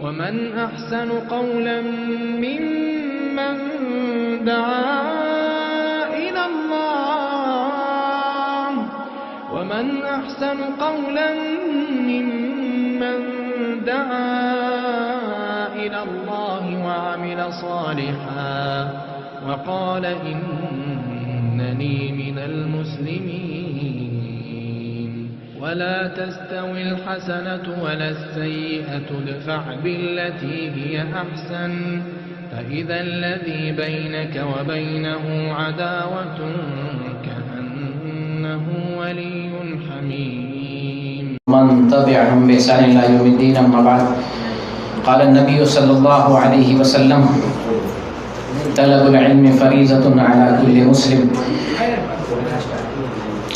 ومن أحسن قولا ممن دعا إلى الله ومن أحسن قولا ممن دعا إلى الله وعمل صالحا وقال إنني من المسلمين ولا تستوي الحسنة ولا السيئة ادفع بالتي هي أحسن فإذا الذي بينك وبينه عداوة كأنه ولي حميم من تبعهم بإحسان إلى يوم الدين. أما بعد قال النبي صلى الله عليه وسلم طلب العلم فریضۃ علی کل مسلم.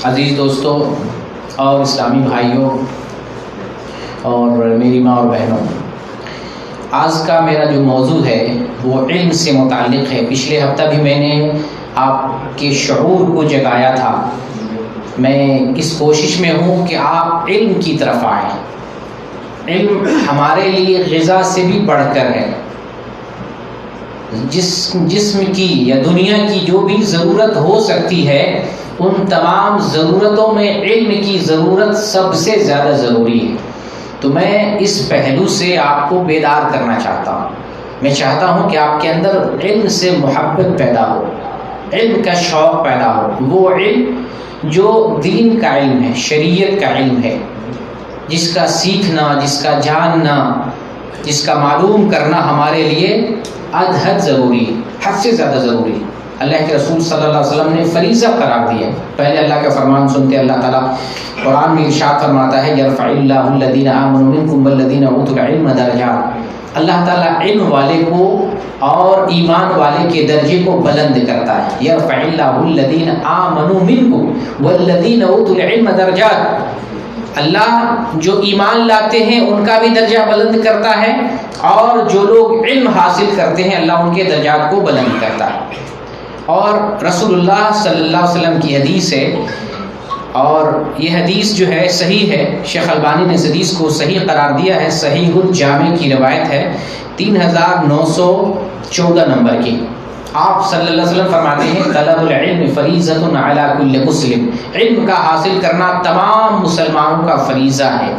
عزیز دوستو اور اسلامی بھائیوں اور میری ماں اور بہنوں، آج کا میرا جو موضوع ہے وہ علم سے متعلق ہے. پچھلے ہفتہ بھی میں نے آپ کے شعور کو جگایا تھا. میں اس کوشش میں ہوں کہ آپ علم کی طرف آئیں. علم ہمارے لیے غذا سے بھی بڑھ کر ہے. جسم کی یا دنیا کی جو بھی ضرورت ہو سکتی ہے ان تمام ضرورتوں میں علم کی ضرورت سب سے زیادہ ضروری ہے. تو میں اس پہلو سے آپ کو بیدار کرنا چاہتا ہوں. میں چاہتا ہوں کہ آپ کے اندر علم سے محبت پیدا ہو، علم کا شوق پیدا ہو. وہ علم جو دین کا علم ہے، شریعت کا علم ہے، جس کا سیکھنا، جس کا جاننا، جس کا معلوم کرنا ہمارے لیے حد ضروری ہے، حد سے زیادہ ضروری ہے. اللہ کے رسول صلی اللہ علیہ وسلم نے فریضہ قرار دیا. پہلے اللہ کا فرمان سنتے اللہ تعالیٰ قرآن میں ارشاد فرماتا ہے یرفع اللہ الذین آمنوا منکم والذین اوتوا العلم درجات. اللہ تعالیٰ علم والے کو اور ایمان والے کے درجے کو بلند کرتا ہے. یرفع اللہ الذین آمنوا منکم والذین اوتوا العلم درجات. اللہ جو ایمان لاتے ہیں ان کا بھی درجہ بلند کرتا ہے، اور جو لوگ علم حاصل کرتے ہیں اللہ ان کے درجات کو بلند کرتا ہے. اور رسول اللہ صلی اللہ علیہ وسلم کی حدیث ہے، اور یہ حدیث جو ہے صحیح ہے. شیخ البانی نے اس حدیث کو صحیح قرار دیا ہے. صحیح الجامع کی روایت ہے 3914 نمبر کی. آپ صلی اللہ علیہ وسلم فرماتے ہیں طلب العلم فریضۃ علی کل مسلم. علم کا حاصل کرنا تمام مسلمانوں کا فریضہ ہے.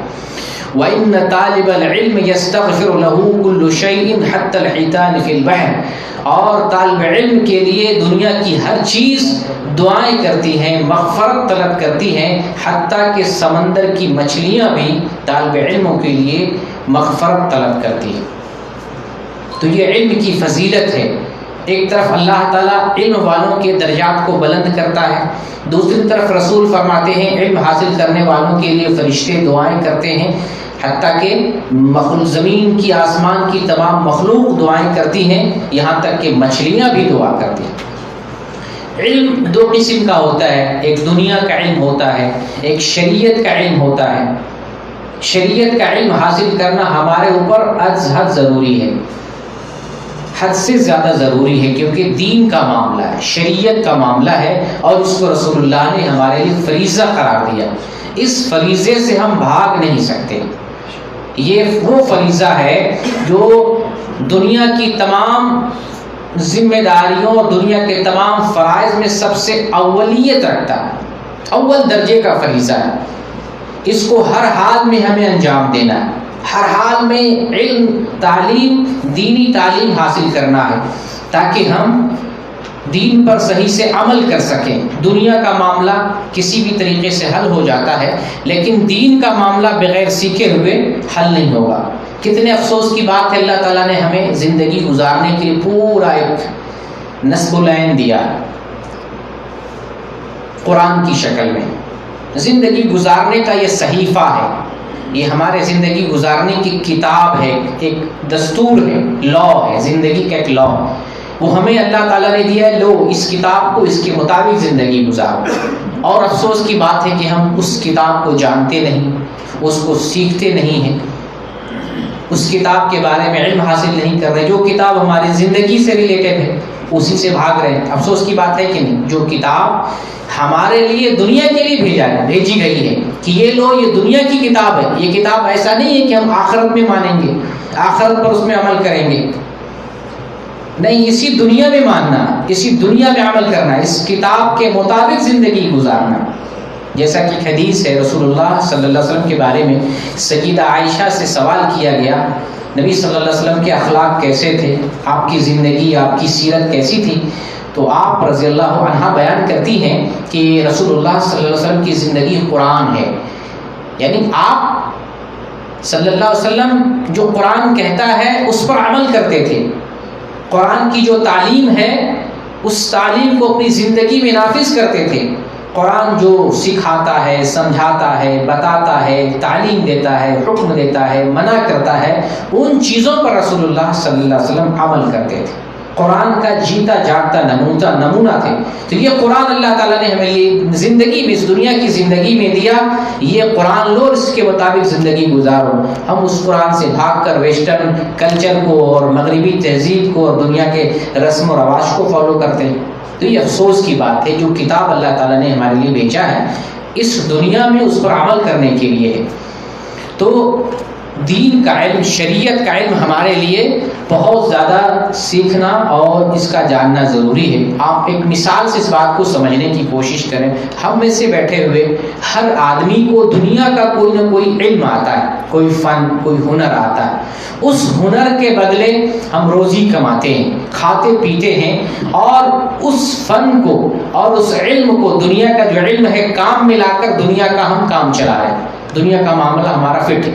وَإِنَّ طَالِبَ الْعِلْمِ يَسْتَغْفِرُ لَهُ كُلُّ شَيْءٍ حَتَّى الْحِيتَانِ فِي الْبَحْرِ. اور طالب علم کے لیے دنیا کی ہر چیز دعائیں کرتی ہیں، مغفرت طلب کرتی ہیں، حتیٰ کہ سمندر کی مچھلیاں بھی طالب علموں کے لیے مغفرت طلب کرتی ہیں. تو یہ علم کی فضیلت ہے. ایک طرف اللہ تعالیٰ علم والوں کے درجات کو بلند کرتا ہے، دوسری طرف رسول فرماتے ہیں علم حاصل کرنے والوں کے لیے فرشتے دعائیں کرتے ہیں، حتیٰ کہ زمین کی آسمان کی تمام مخلوق دعائیں کرتی ہیں، یہاں تک کہ مچھلیاں بھی دعا کرتی ہیں. علم دو قسم کا ہوتا ہے، ایک دنیا کا علم ہوتا ہے، ایک شریعت کا علم ہوتا ہے. شریعت کا علم حاصل کرنا ہمارے اوپر از حد ضروری ہے، حد سے زیادہ ضروری ہے، کیونکہ دین کا معاملہ ہے، شریعت کا معاملہ ہے، اور اس کو رسول اللہ نے ہمارے لیے فریضہ قرار دیا. اس فریضے سے ہم بھاگ نہیں سکتے. یہ وہ فریضہ ہے جو دنیا کی تمام ذمہ داریوں اور دنیا کے تمام فرائض میں سب سے اولیت رکھتا ہے، اول درجے کا فریضہ ہے. اس کو ہر حال میں ہمیں انجام دینا ہے. ہر حال میں علم، تعلیم، دینی تعلیم حاصل کرنا ہے تاکہ ہم دین پر صحیح سے عمل کر سکیں. دنیا کا معاملہ کسی بھی طریقے سے حل ہو جاتا ہے، لیکن دین کا معاملہ بغیر سیکھے ہوئے حل نہیں ہوگا. کتنے افسوس کی بات ہے، اللہ تعالیٰ نے ہمیں زندگی گزارنے کے لیے پورا ایک نصب العین دیا ہے قرآن کی شکل میں. زندگی گزارنے کا یہ صحیفہ ہے، یہ ہمارے زندگی گزارنے کی کتاب ہے، ایک دستور ہے، لا ہے، زندگی کا ایک لا. وہ ہمیں اللہ تعالیٰ نے دیا ہے، لو اس کتاب کو اس کے مطابق زندگی گزارو. اور افسوس کی بات ہے کہ ہم اس کتاب کو جانتے نہیں، اس کو سیکھتے نہیں ہیں، اس کتاب کے بارے میں علم حاصل نہیں کر رہے. جو کتاب ہماری زندگی سے ریلیٹڈ ہے اسی سے بھاگ رہے ہیں. افسوس کی بات ہے کہ نہیں، جو کتاب ہمارے لیے دنیا کے لیے بھیجی گئی ہے کہ یہ لو یہ دنیا کی کتاب ہے، یہ کتاب ایسا نہیں ہے کہ ہم آخرت میں مانیں گے آخرت پر اس میں عمل کریں گے، نہیں، اسی دنیا میں ماننا، اسی دنیا میں عمل کرنا، اس کتاب کے مطابق زندگی گزارنا۔ جیسا کہ حدیث ہے، رسول اللہ صلی اللہ علیہ وسلم کے بارے میں سیدہ عائشہ سے سوال کیا گیا، نبی صلی اللہ علیہ وسلم کے اخلاق کیسے تھے، آپ کی زندگی، آپ کی سیرت کیسی تھی؟ تو آپ رضی اللہ عنہ بیان کرتی ہیں کہ رسول اللہ صلی اللہ علیہ وسلم کی زندگی قرآن ہے، یعنی آپ صلی اللہ علیہ وسلم جو قرآن کہتا ہے اس پر عمل کرتے تھے، قرآن کی جو تعلیم ہے اس تعلیم کو اپنی زندگی میں نافذ کرتے تھے۔ قرآن جو سکھاتا ہے، سمجھاتا ہے، بتاتا ہے، تعلیم دیتا ہے، حکم دیتا ہے، منع کرتا ہے، ان چیزوں پر رسول اللہ صلی اللہ علیہ وسلم عمل کرتے تھے، قرآن کا جیتا جاگتا نمونہ تھے۔ تو یہ قرآن اللہ تعالیٰ نے ہمیں یہ زندگی میں، اس دنیا کی زندگی میں دیا، یہ قرآن لو، اس کے مطابق زندگی گزارو۔ ہم اس قرآن سے بھاگ کر ویسٹرن کلچر کو اور مغربی تہذیب کو اور دنیا کے رسم و رواج کو فالو کرتے ہیں، تو یہ افسوس کی بات ہے۔ جو کتاب اللہ تعالیٰ نے ہمارے لیے بھیجا ہے اس دنیا میں اس پر عمل کرنے کے لیے ہے۔ تو دین کا علم، شریعت کا علم ہمارے لیے بہت زیادہ سیکھنا اور اس کا جاننا ضروری ہے۔ آپ ایک مثال سے اس بات کو سمجھنے کی کوشش کریں، ہم میں سے بیٹھے ہوئے ہر آدمی کو دنیا کا کوئی نہ کوئی علم آتا ہے، کوئی فن، کوئی ہنر آتا ہے، اس ہنر کے بدلے ہم روزی کماتے ہیں، کھاتے پیتے ہیں، اور اس فن کو اور اس علم کو، دنیا کا جو علم ہے، کام میں لا کر دنیا کا ہم کام چلا رہے ہیں، دنیا کا معاملہ ہمارا فٹ ہے۔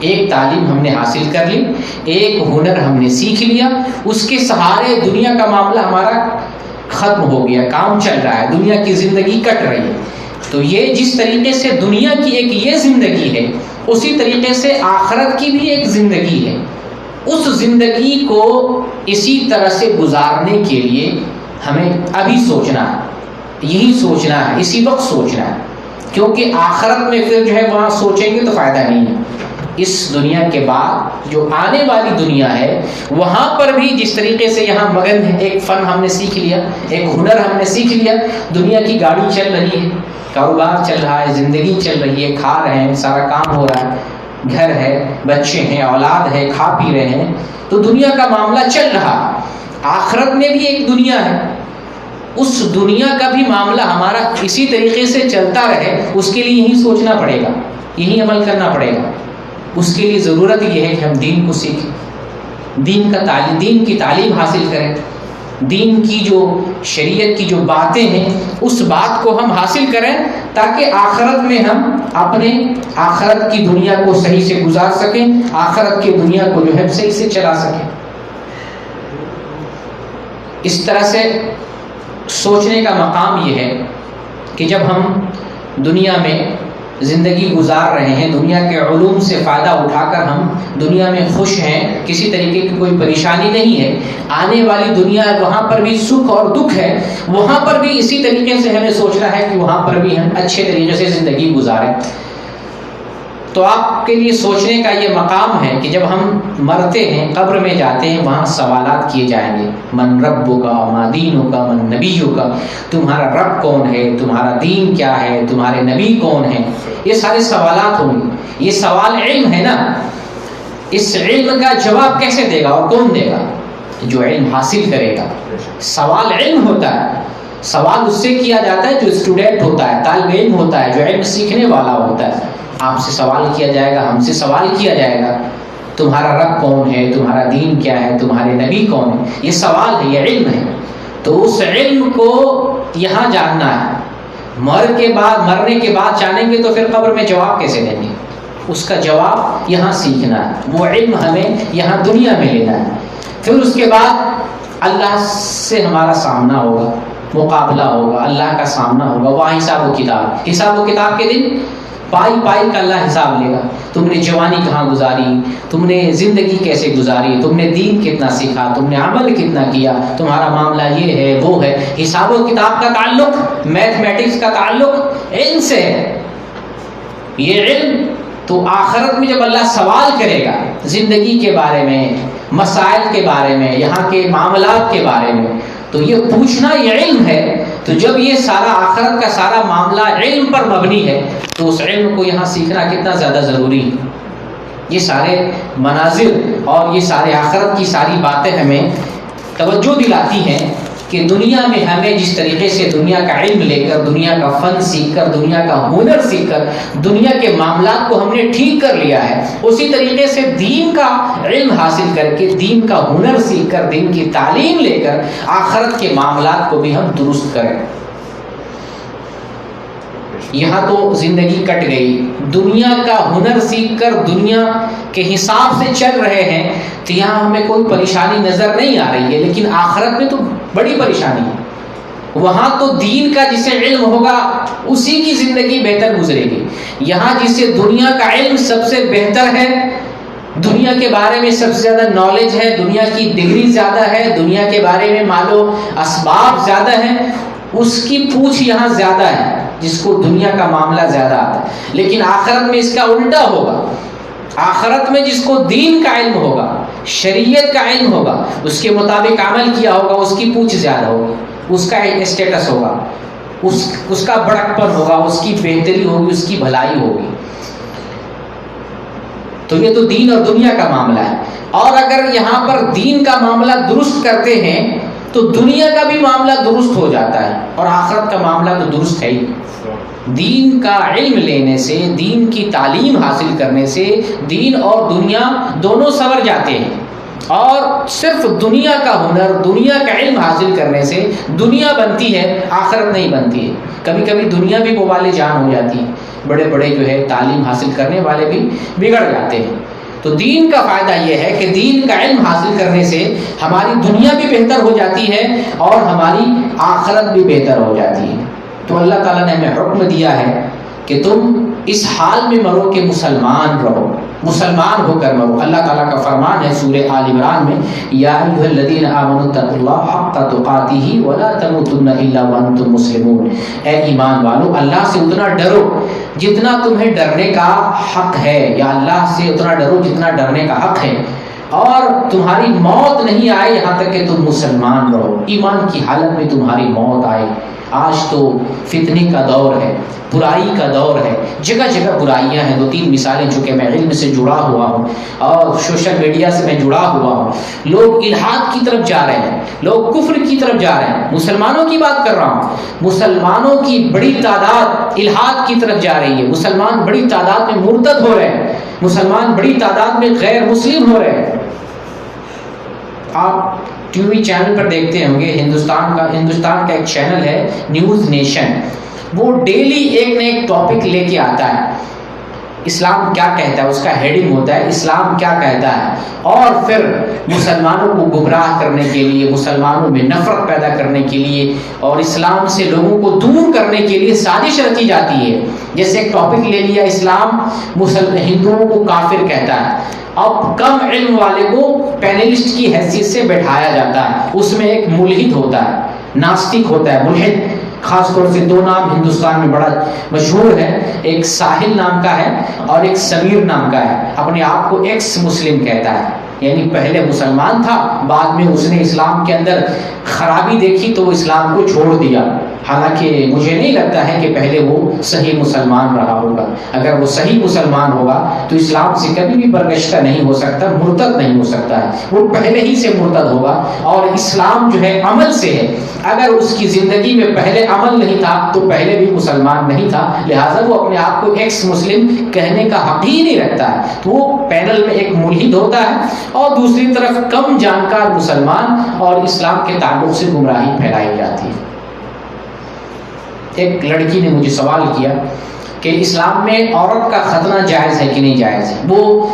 ایک تعلیم ہم نے حاصل کر لی، ایک ہنر ہم نے سیکھ لیا، اس کے سہارے دنیا کا معاملہ ہمارا ختم ہو گیا، کام چل رہا ہے، دنیا کی زندگی کٹ رہی ہے۔ تو یہ جس طریقے سے دنیا کی ایک یہ زندگی ہے، اسی طریقے سے آخرت کی بھی ایک زندگی ہے۔ اس زندگی کو اسی طرح سے گزارنے کے لیے ہمیں ابھی سوچنا ہے، یہی سوچنا ہے، اسی وقت سوچنا ہے، کیونکہ آخرت میں پھر جو ہے وہاں سوچیں گے تو فائدہ نہیں ہے۔ اس دنیا کے بعد جو آنے والی دنیا ہے، وہاں پر بھی جس طریقے سے یہاں مگن ہے، ایک فن ہم نے سیکھ لیا، ایک ہنر ہم نے سیکھ لیا، دنیا کی گاڑی چل رہی ہے، کاروبار چل رہا ہے، زندگی چل رہی ہے، کھا رہے ہیں، سارا کام ہو رہا ہے، گھر ہے، بچے ہیں، اولاد ہے، کھا پی رہے ہیں، تو دنیا کا معاملہ چل رہا۔ آخرت میں بھی ایک دنیا ہے، اس دنیا کا بھی معاملہ ہمارا اسی طریقے سے چلتا رہے، اس کے لیے یہی سوچنا پڑے گا، یہی عمل کرنا پڑے گا۔ اس کے لیے ضرورت یہ ہے کہ ہم دین کو سیکھیں، دین کی تعلیم حاصل کریں، دین کی جو شریعت کی جو باتیں ہیں اس بات کو ہم حاصل کریں، تاکہ آخرت میں ہم اپنے آخرت کی دنیا کو صحیح سے گزار سکیں، آخرت کی دنیا کو جو ہے صحیح سے چلا سکیں۔ اس طرح سے سوچنے کا مقام یہ ہے کہ جب ہم دنیا میں زندگی گزار رہے ہیں، دنیا کے علوم سے فائدہ اٹھا کر ہم دنیا میں خوش ہیں، کسی طریقے کی کوئی پریشانی نہیں ہے، آنے والی دنیا وہاں پر بھی سکھ اور دکھ ہے، وہاں پر بھی اسی طریقے سے ہمیں سوچنا ہے کہ وہاں پر بھی ہم اچھے طریقے سے زندگی گزاریں۔ تو آپ کے لیے سوچنے کا یہ مقام ہے کہ جب ہم مرتے ہیں، قبر میں جاتے ہیں، وہاں سوالات کیے جائیں گے، من ربک ما دینک من نبیک، تمہارا رب کون ہے، تمہارا دین کیا ہے، تمہارے نبی کون ہیں، یہ سارے سوالات ہوں گے۔ یہ سوال علم ہے نا، اس علم کا جواب کیسے دے گا اور کون دے گا؟ جو علم حاصل کرے گا۔ سوال علم ہوتا ہے، سوال اس سے کیا جاتا ہے جو اسٹوڈنٹ ہوتا ہے، طالب علم ہوتا ہے، جو علم سیکھنے والا ہوتا ہے۔ آپ سے سوال کیا جائے گا، ہم سے سوال کیا جائے گا، تمہارا رب کون ہے، تمہارا دین کیا ہے، تمہارے نبی کون ہے، یہ سوال ہے، یہ علم ہے۔ تو اس علم کو یہاں جاننا ہے، مرنے کے بعد جانیں گے تو پھر قبر میں جواب کیسے دیں گے؟ اس کا جواب یہاں سیکھنا ہے، وہ علم ہمیں یہاں دنیا میں لینا ہے۔ پھر اس کے بعد اللہ سے ہمارا سامنا ہوگا، مقابلہ ہوگا، اللہ کا سامنا ہوگا، وہاں حساب و کتاب کے دن پائی پائی کا اللہ حساب لے گا۔ تم نے جوانی کہاں گزاری، تم نے زندگی کیسے گزاری، تم نے دین کتنا سیکھا، تم نے عمل کتنا کیا، تمہارا معاملہ یہ ہے وہ ہے۔ حساب و کتاب کا تعلق، میتھمیٹکس کا تعلق علم سے ہے۔ یہ علم تو آخرت میں جب اللہ سوال کرے گا زندگی کے بارے میں، مسائل کے بارے میں، یہاں کے معاملات کے بارے میں، تو یہ پوچھنا یہ علم ہے۔ تو جب یہ سارا آخرت کا سارا معاملہ علم پر مبنی ہے، تو اس علم کو یہاں سیکھنا کتنا زیادہ ضروری ہے۔ یہ سارے مناظر اور یہ سارے آخرت کی ساری باتیں ہمیں توجہ دلاتی ہیں کہ دنیا میں ہمیں جس طریقے سے دنیا کا علم لے کر، دنیا کا فن سیکھ کر، دنیا کا ہنر سیکھ کر دنیا کے معاملات کو ہم نے ٹھیک کر لیا ہے، اسی طریقے سے دین کا علم حاصل کر کے، دین کا ہنر سیکھ کر، دین کی تعلیم لے کر آخرت کے معاملات کو بھی ہم درست کریں۔ یہاں تو زندگی کٹ گئی، دنیا کا ہنر سیکھ کر دنیا کے حساب سے چل رہے ہیں تو یہاں ہمیں کوئی پریشانی نظر نہیں آ رہی ہے، لیکن آخرت میں تو بڑی پریشانی ہے۔ وہاں تو دین کا جسے علم ہوگا اسی کی زندگی بہتر گزرے گی۔ یہاں جسے دنیا کا علم سب سے بہتر ہے، دنیا کے بارے میں سب سے زیادہ نالج ہے، دنیا کی ڈگری زیادہ ہے، دنیا کے بارے میں مال و اسباب زیادہ ہیں، اس کی پوچھ یہاں زیادہ ہے، جس کو دنیا کا معاملہ زیادہ آتا ہے۔ لیکن آخرت میں اس کا الٹا ہوگا، آخرت میں جس کو دین کا علم ہوگا، شریعت کا علم ہوگا، اس کے مطابق عمل کیا ہوگا، اس کی پوچھ زیادہ ہوگی، اس کا اسٹیٹس ہوگا، اس کا بڑکپن ہوگا، اس کی بہتری ہوگی، اس کی بھلائی ہوگی۔ تو یہ تو دین اور دنیا کا معاملہ ہے۔ اور اگر یہاں پر دین کا معاملہ درست کرتے ہیں تو دنیا کا بھی معاملہ درست ہو جاتا ہے، اور آخرت کا معاملہ تو درست ہے ہی۔ دین کا علم لینے سے، دین کی تعلیم حاصل کرنے سے دین اور دنیا دونوں سنور جاتے ہیں، اور صرف دنیا کا ہنر، دنیا کا علم حاصل کرنے سے دنیا بنتی ہے، آخرت نہیں بنتی ہے۔ کبھی کبھی دنیا بھی بوال جان ہو جاتی ہے، بڑے بڑے جو ہے تعلیم حاصل کرنے والے بھی بگڑ جاتے ہیں۔ تو دین کا فائدہ یہ ہے کہ دین کا علم حاصل کرنے سے ہماری دنیا بھی بہتر ہو جاتی ہے اور ہماری آخرت بھی بہتر ہو جاتی ہے۔ تو اللہ تعالیٰ نے ہمیں حکم دیا ہے کہ تم اس حال میں مرو کہ مسلمان رہو، مسلمان ہو کر مرو۔ اللہ تعالیٰ کا فرمان ہے سورہ آل عمران میں، یا ایھا الذین آمنوا اتقوا اللہ حق تقاتہ ولا تموتن الا وانتم مسلمون۔ اے ایمان والو، اللہ سے اتنا ڈرو جتنا تمہیں ڈرنے کا حق ہے، یا اللہ سے اتنا ڈرو جتنا ڈرنے کا حق ہے، اور تمہاری موت نہیں آئے یہاں تک کہ تم مسلمان رہو، ایمان کی حالت میں تمہاری موت آئے۔ آج تو فتنے کا دور ہے، برائی کا دور ہے، جگہ جگہ برائیاں ہیں۔ 2-3 مثالیں، چونکہ میں علم سے جڑا ہوا ہوں اور سوشل میڈیا سے میں جڑا ہوا ہوں، لوگ الحاد کی طرف جا رہے ہیں، لوگ کفر کی طرف جا رہے ہیں۔ مسلمانوں کی بات کر رہا ہوں، مسلمانوں کی بڑی تعداد الحاد کی طرف جا رہی ہے، مسلمان بڑی تعداد میں مرتد ہو رہے ہیں، مسلمان بڑی تعداد میں غیر مسلم ہو رہے ہیں۔ آپ ٹی وی چینل پر دیکھتے ہوں گے، ہندوستان کا ایک چینل ہے نیوز نیشن، وہ ڈیلی ایک نہ ایک ٹاپک لے کے آتا ہے۔ اسلام کیا کہتا ہے، اس کا ہیڈنگ ہوتا ہے اسلام کیا کہتا ہے، اور پھر مسلمانوں کو گمراہ کرنے کے لیے، مسلمانوں میں نفرت پیدا کرنے کے لیے اور اسلام سے لوگوں کو دور کرنے کے لیے سازش رچی جاتی ہے۔ جیسے ایک ٹاپک لے لیا، اسلام ہندوؤں کو کافر کہتا ہے، اب کم علم والے کو پینلسٹ کی حیثیت سے بیٹھایا جاتا ہے، اس میں ایک ملحد ہوتا ہے، ناستک ہوتا ہے، ملحد۔ خاص طور سے 2 نام ہندوستان میں بڑا مشہور ہے، ایک ساحل نام کا ہے اور ایک سمیر نام کا ہے، اپنے آپ کو ایکس مسلم کہتا ہے، یعنی پہلے مسلمان تھا، بعد میں اس نے اسلام کے اندر خرابی دیکھی تو وہ اسلام کو چھوڑ دیا۔ حالانکہ مجھے نہیں لگتا ہے کہ پہلے وہ صحیح مسلمان رہا ہوگا، اگر وہ صحیح مسلمان ہوگا تو اسلام سے کبھی بھی برگشتہ نہیں ہو سکتا، مرتد نہیں ہو سکتا ہے، وہ پہلے ہی سے مرتد ہوگا۔ اور اسلام جو ہے عمل سے ہے، اگر اس کی زندگی میں پہلے عمل نہیں تھا تو پہلے بھی مسلمان نہیں تھا، لہٰذا وہ اپنے آپ کو ایکس مسلم کہنے کا حق ہی نہیں رکھتا ہے۔ تو وہ پینل میں ایک ملحد ہوتا ہے اور دوسری طرف کم جانکار مسلمان، اور اسلام کے تعلق سے گمراہی پھیلائی جاتی ہے۔ ایک لڑکی نے مجھے سوال کیا کہ اسلام میں عورت کا ختنہ جائز ہے کہ نہیں جائز ہے۔ وہ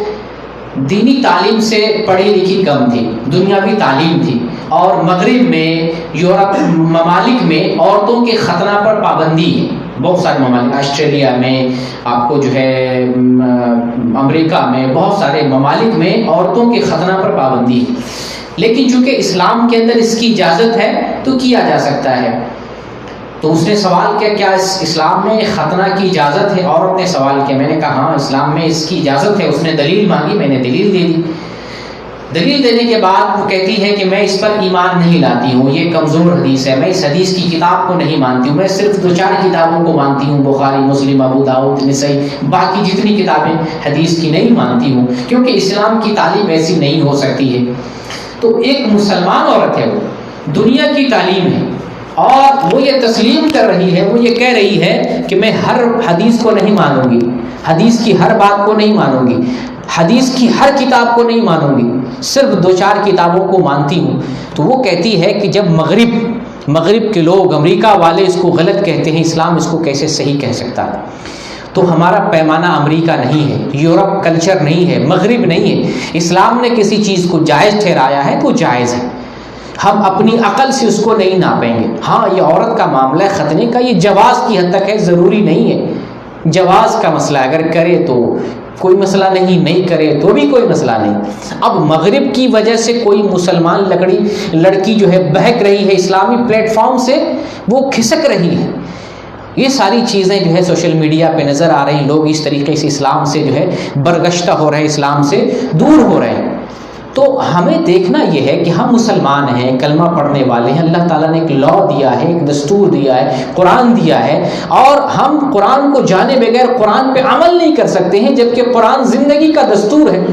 دینی تعلیم سے پڑھی لکھی کم تھی، دنیاوی تعلیم تھی، اور مغرب میں، یورپ ممالک میں عورتوں کے ختنہ پر پابندی ہے۔ بہت سارے ممالک، آسٹریلیا میں، آپ کو جو ہے امریکہ میں، بہت سارے ممالک میں عورتوں کے ختنہ پر پابندی ہے، لیکن چونکہ اسلام کے اندر اس کی اجازت ہے تو کیا جا سکتا ہے۔ تو اس نے سوال کیا، کیا اسلام میں ختنہ کی اجازت ہے؟ عورت نے سوال کیا، میں نے کہا ہاں اسلام میں اس کی اجازت ہے۔ اس نے دلیل مانگی، میں نے دلیل دے دی۔ دلیل دینے کے بعد وہ کہتی ہے کہ میں اس پر ایمان نہیں لاتی ہوں، یہ کمزور حدیث ہے، میں اس حدیث کی کتاب کو نہیں مانتی ہوں، میں صرف 2-4 کتابوں کو مانتی ہوں، بخاری، مسلم، ابو داؤد، نسائی، باقی جتنی کتابیں حدیث کی نہیں مانتی ہوں، کیونکہ اسلام کی تعلیم ایسی نہیں ہو سکتی ہے۔ تو ایک مسلمان عورت ہے، وہ دنیا کی تعلیم ہے اور وہ یہ تسلیم کر رہی ہے، وہ یہ کہہ رہی ہے کہ میں ہر حدیث کو نہیں مانوں گی، حدیث کی ہر بات کو نہیں مانوں گی، حدیث کی ہر کتاب کو نہیں مانوں گی، صرف 2-4 کتابوں کو مانتی ہوں۔ تو وہ کہتی ہے کہ جب مغرب کے لوگ، امریکہ والے اس کو غلط کہتے ہیں، اسلام اس کو کیسے صحیح کہہ سکتا ہے؟ تو ہمارا پیمانہ امریکہ نہیں ہے، یورپ کلچر نہیں ہے، مغرب نہیں ہے۔ اسلام نے کسی چیز کو جائز ٹھہرایا ہے تو جائز ہے، ہم اپنی عقل سے اس کو نہیں ناپیں گے۔ ہاں یہ عورت کا معاملہ ہے ختنے کا، یہ جواز کی حد تک ہے، ضروری نہیں ہے، جواز کا مسئلہ ہے، اگر کرے تو کوئی مسئلہ نہیں کرے تو بھی کوئی مسئلہ نہیں۔ اب مغرب کی وجہ سے کوئی مسلمان لڑکی جو ہے بہک رہی ہے، اسلامی پلیٹ فارم سے وہ کھسک رہی ہے، یہ ساری چیزیں جو ہے سوشل میڈیا پہ نظر آ رہی ہیں، لوگ اس طریقے سے اسلام سے جو ہے برگشتہ ہو رہے ہیں، اسلام سے دور ہو رہے ہیں۔ تو ہمیں دیکھنا یہ ہے کہ ہم مسلمان ہیں، کلمہ پڑھنے والے ہیں، اللہ تعالیٰ نے ایک لا دیا ہے، ایک دستور دیا ہے، قرآن دیا ہے، اور ہم قرآن کو جانے بغیر قرآن پہ عمل نہیں کر سکتے ہیں، جبکہ قرآن زندگی کا دستور ہے۔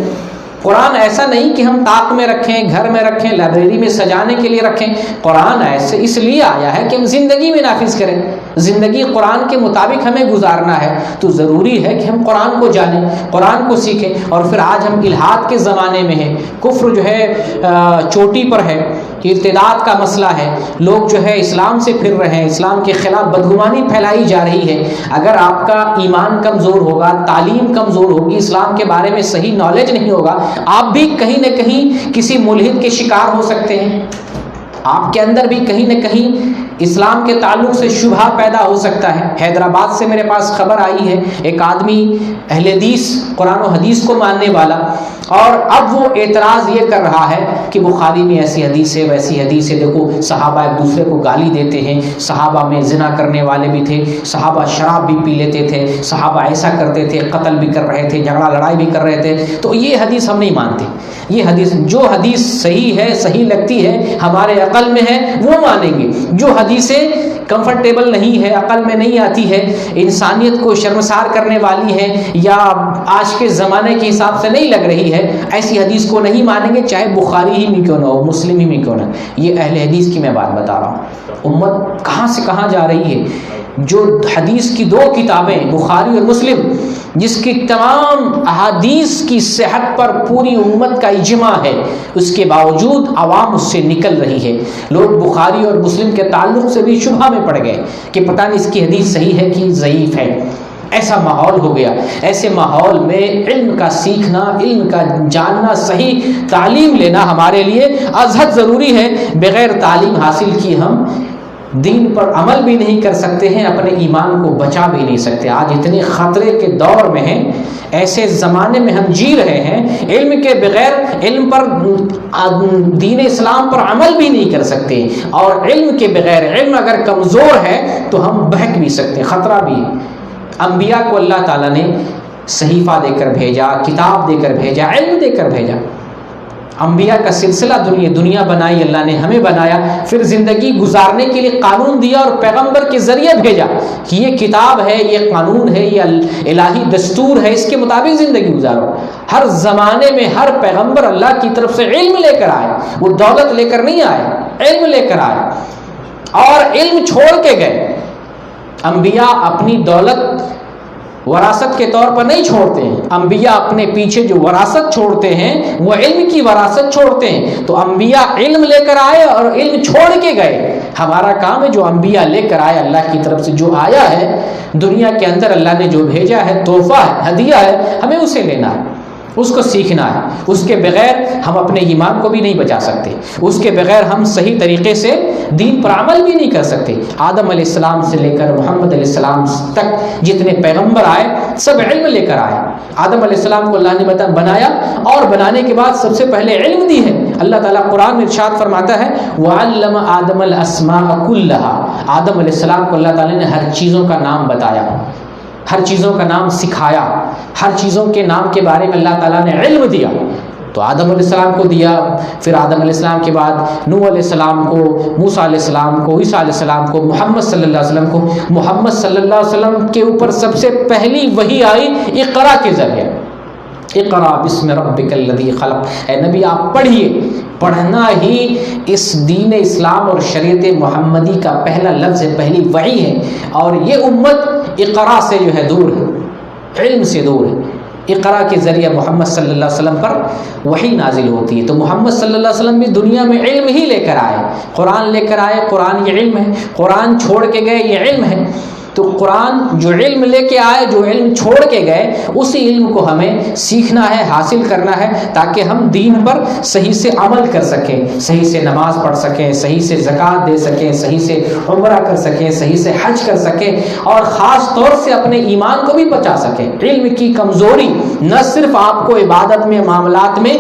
قرآن ایسا نہیں کہ ہم طاق میں رکھیں، گھر میں رکھیں، لائبریری میں سجانے کے لیے رکھیں، قرآن ایسے اس لیے آیا ہے کہ ہم زندگی میں نافذ کریں، زندگی قرآن کے مطابق ہمیں گزارنا ہے، تو ضروری ہے کہ ہم قرآن کو جانیں، قرآن کو سیکھیں۔ اور پھر آج ہم الحاد کے زمانے میں ہیں، کفر جو ہے چوٹی پر ہے، ارتداد کا مسئلہ ہے، لوگ جو ہے اسلام سے پھر رہے ہیں، اسلام کے خلاف بدگمانی پھیلائی جا رہی ہے۔ اگر آپ کا ایمان کمزور ہوگا، تعلیم کمزور ہوگی، اسلام کے بارے میں صحیح نالج نہیں ہوگا، آپ بھی کہیں نہ کہیں کسی ملحد کے شکار ہو سکتے ہیں، آپ کے اندر بھی کہیں نہ کہیں اسلام کے تعلق سے شبہ پیدا ہو سکتا ہے۔ حیدرآباد سے میرے پاس خبر آئی ہے، ایک آدمی اہل حدیث، قرآن و حدیث کو ماننے والا، اور اب وہ اعتراض یہ کر رہا ہے کہ بخاری میں ایسی حدیث ہے، ویسی حدیث ہے، دیکھو صحابہ ایک دوسرے کو گالی دیتے ہیں، صحابہ میں زنا کرنے والے بھی تھے، صحابہ شراب بھی پی لیتے تھے، صحابہ ایسا کرتے تھے، قتل بھی کر رہے تھے، جھگڑا لڑائی بھی کر رہے تھے، تو یہ حدیث ہم نہیں مانتے، یہ حدیث جو حدیث صحیح ہے، صحیح لگتی ہے، ہمارے عقل میں ہے، وہ مانیں گے۔ جو حدیثیں کمفرٹیبل نہیں ہے، عقل میں نہیں آتی ہے، انسانیت کو شرمسار کرنے والی ہے، یا آج کے زمانے کے حساب سے نہیں لگ رہی ہے، ایسی حدیث کو نہیں مانیں گے، چاہے بخاری ہی میں کیوں نہ ہو، مسلم ہی میں کیوں نہ۔ یہ اہل حدیث کی میں بات بتا رہا ہوں، امت کہاں سے کہاں جا رہی ہے۔ جو حدیث کی 2 کتابیں بخاری اور مسلم، جس کی تمام احادیث کی صحت پر پوری امت کا اجماع ہے، اس کے باوجود عوام اس سے نکل رہی ہے۔ لوگ بخاری اور مسلم کے تعلق سے بھی شبہ میں پڑ گئے کہ پتہ نہیں اس کی حدیث صحیح ہے کہ ضعیف ہے، ایسا ماحول ہو گیا۔ ایسے ماحول میں علم کا سیکھنا، علم کا جاننا، صحیح تعلیم لینا ہمارے لیے ازحد ضروری ہے۔ بغیر تعلیم حاصل کی ہم دین پر عمل بھی نہیں کر سکتے ہیں، اپنے ایمان کو بچا بھی نہیں سکتے۔ آج اتنے خطرے کے دور میں ہیں، ایسے زمانے میں ہم جی رہے ہیں، علم کے بغیر، علم پر، دین اسلام پر عمل بھی نہیں کر سکتے، اور علم کے بغیر، علم اگر کمزور ہے تو ہم بہک بھی سکتے ہیں، خطرہ بھی ہے۔ انبیاء کو اللہ تعالیٰ نے صحیفہ دے کر بھیجا، کتاب دے کر بھیجا، علم دے کر بھیجا۔ انبیاء کا سلسلہ دنیا بنائی اللہ نے، ہمیں بنایا، پھر زندگی گزارنے کے لیے قانون دیا اور پیغمبر کے ذریعے بھیجا کہ یہ کتاب ہے، یہ قانون ہے، یہ الہی دستور ہے، اس کے مطابق زندگی گزارو۔ ہر زمانے میں ہر پیغمبر اللہ کی طرف سے علم لے کر آئے، وہ دولت لے کر نہیں آئے، علم لے کر آئے، اور علم چھوڑ کے گئے۔ انبیاء اپنی دولت وراثت کے طور پر نہیں چھوڑتے ہیں، انبیاء اپنے پیچھے جو وراثت چھوڑتے ہیں وہ علم کی وراثت چھوڑتے ہیں۔ تو انبیاء علم لے کر آئے اور علم چھوڑ کے گئے۔ ہمارا کام ہے جو انبیاء لے کر آئے، اللہ کی طرف سے جو آیا ہے دنیا کے اندر، اللہ نے جو بھیجا ہے، تحفہ ہے، ہدیہ ہے، ہمیں اسے لینا ہے، اس کو سیکھنا ہے۔ اس کے بغیر ہم اپنے ایمان کو بھی نہیں بچا سکتے، اس کے بغیر ہم صحیح طریقے سے دین پر عمل بھی نہیں کر سکتے۔ آدم علیہ السلام سے لے کر محمد علیہ السلام تک جتنے پیغمبر آئے سب علم لے کر آئے۔ آدم علیہ السلام کو اللہ نے بنایا، اور بنانے کے بعد سب سے پہلے علم دی ہے۔ اللہ تعالیٰ قرآن میں ارشاد فرماتا ہے وَعَلَّمَ آدَمَ الْأَسْمَاءَ كُلَّهَا، آدم علیہ السلام کو اللہ تعالیٰ نے ہر چیزوں کا نام بتایا، ہر چیزوں کا نام سکھایا، ہر چیزوں کے نام کے بارے میں اللہ تعالیٰ نے علم دیا۔ تو آدم علیہ السلام کو دیا، پھر آدم علیہ السلام کے بعد نوح علیہ السلام کو، موسیٰ علیہ السلام کو، عیسیٰ علیہ السلام کو، محمد صلی اللہ علیہ وسلم کو۔ محمد صلی اللہ علیہ وسلم کے اوپر سب سے پہلی وحی آئی اقرا کے ذریعے، اقرا بسم ربک الذی خلق۔ اے نبی آپ پڑھیے، پڑھنا ہی اس دین اسلام اور شریعت محمدی کا پہلا لفظ ہے، پہلی وحی ہے، اور یہ امت اقرا سے جو ہے دور ہے، علم سے دور ہے۔ اقرا کے ذریعے محمد صلی اللہ علیہ وسلم پر وحی نازل ہوتی ہے، تو محمد صلی اللہ علیہ وسلم بھی دنیا میں علم ہی لے کر آئے، قرآن لے کر آئے، قرآن یہ علم ہے، قرآن چھوڑ کے گئے یہ علم ہے۔ تو قرآن جو علم لے کے آئے، جو علم چھوڑ کے گئے، اسی علم کو ہمیں سیکھنا ہے، حاصل کرنا ہے، تاکہ ہم دین پر صحیح سے عمل کر سکیں، صحیح سے نماز پڑھ سکیں، صحیح سے زکوٰۃ دے سکیں، صحیح سے عمرہ کر سکیں، صحیح سے حج کر سکیں، اور خاص طور سے اپنے ایمان کو بھی بچا سکیں۔ علم کی کمزوری نہ صرف آپ کو عبادت میں، معاملات میں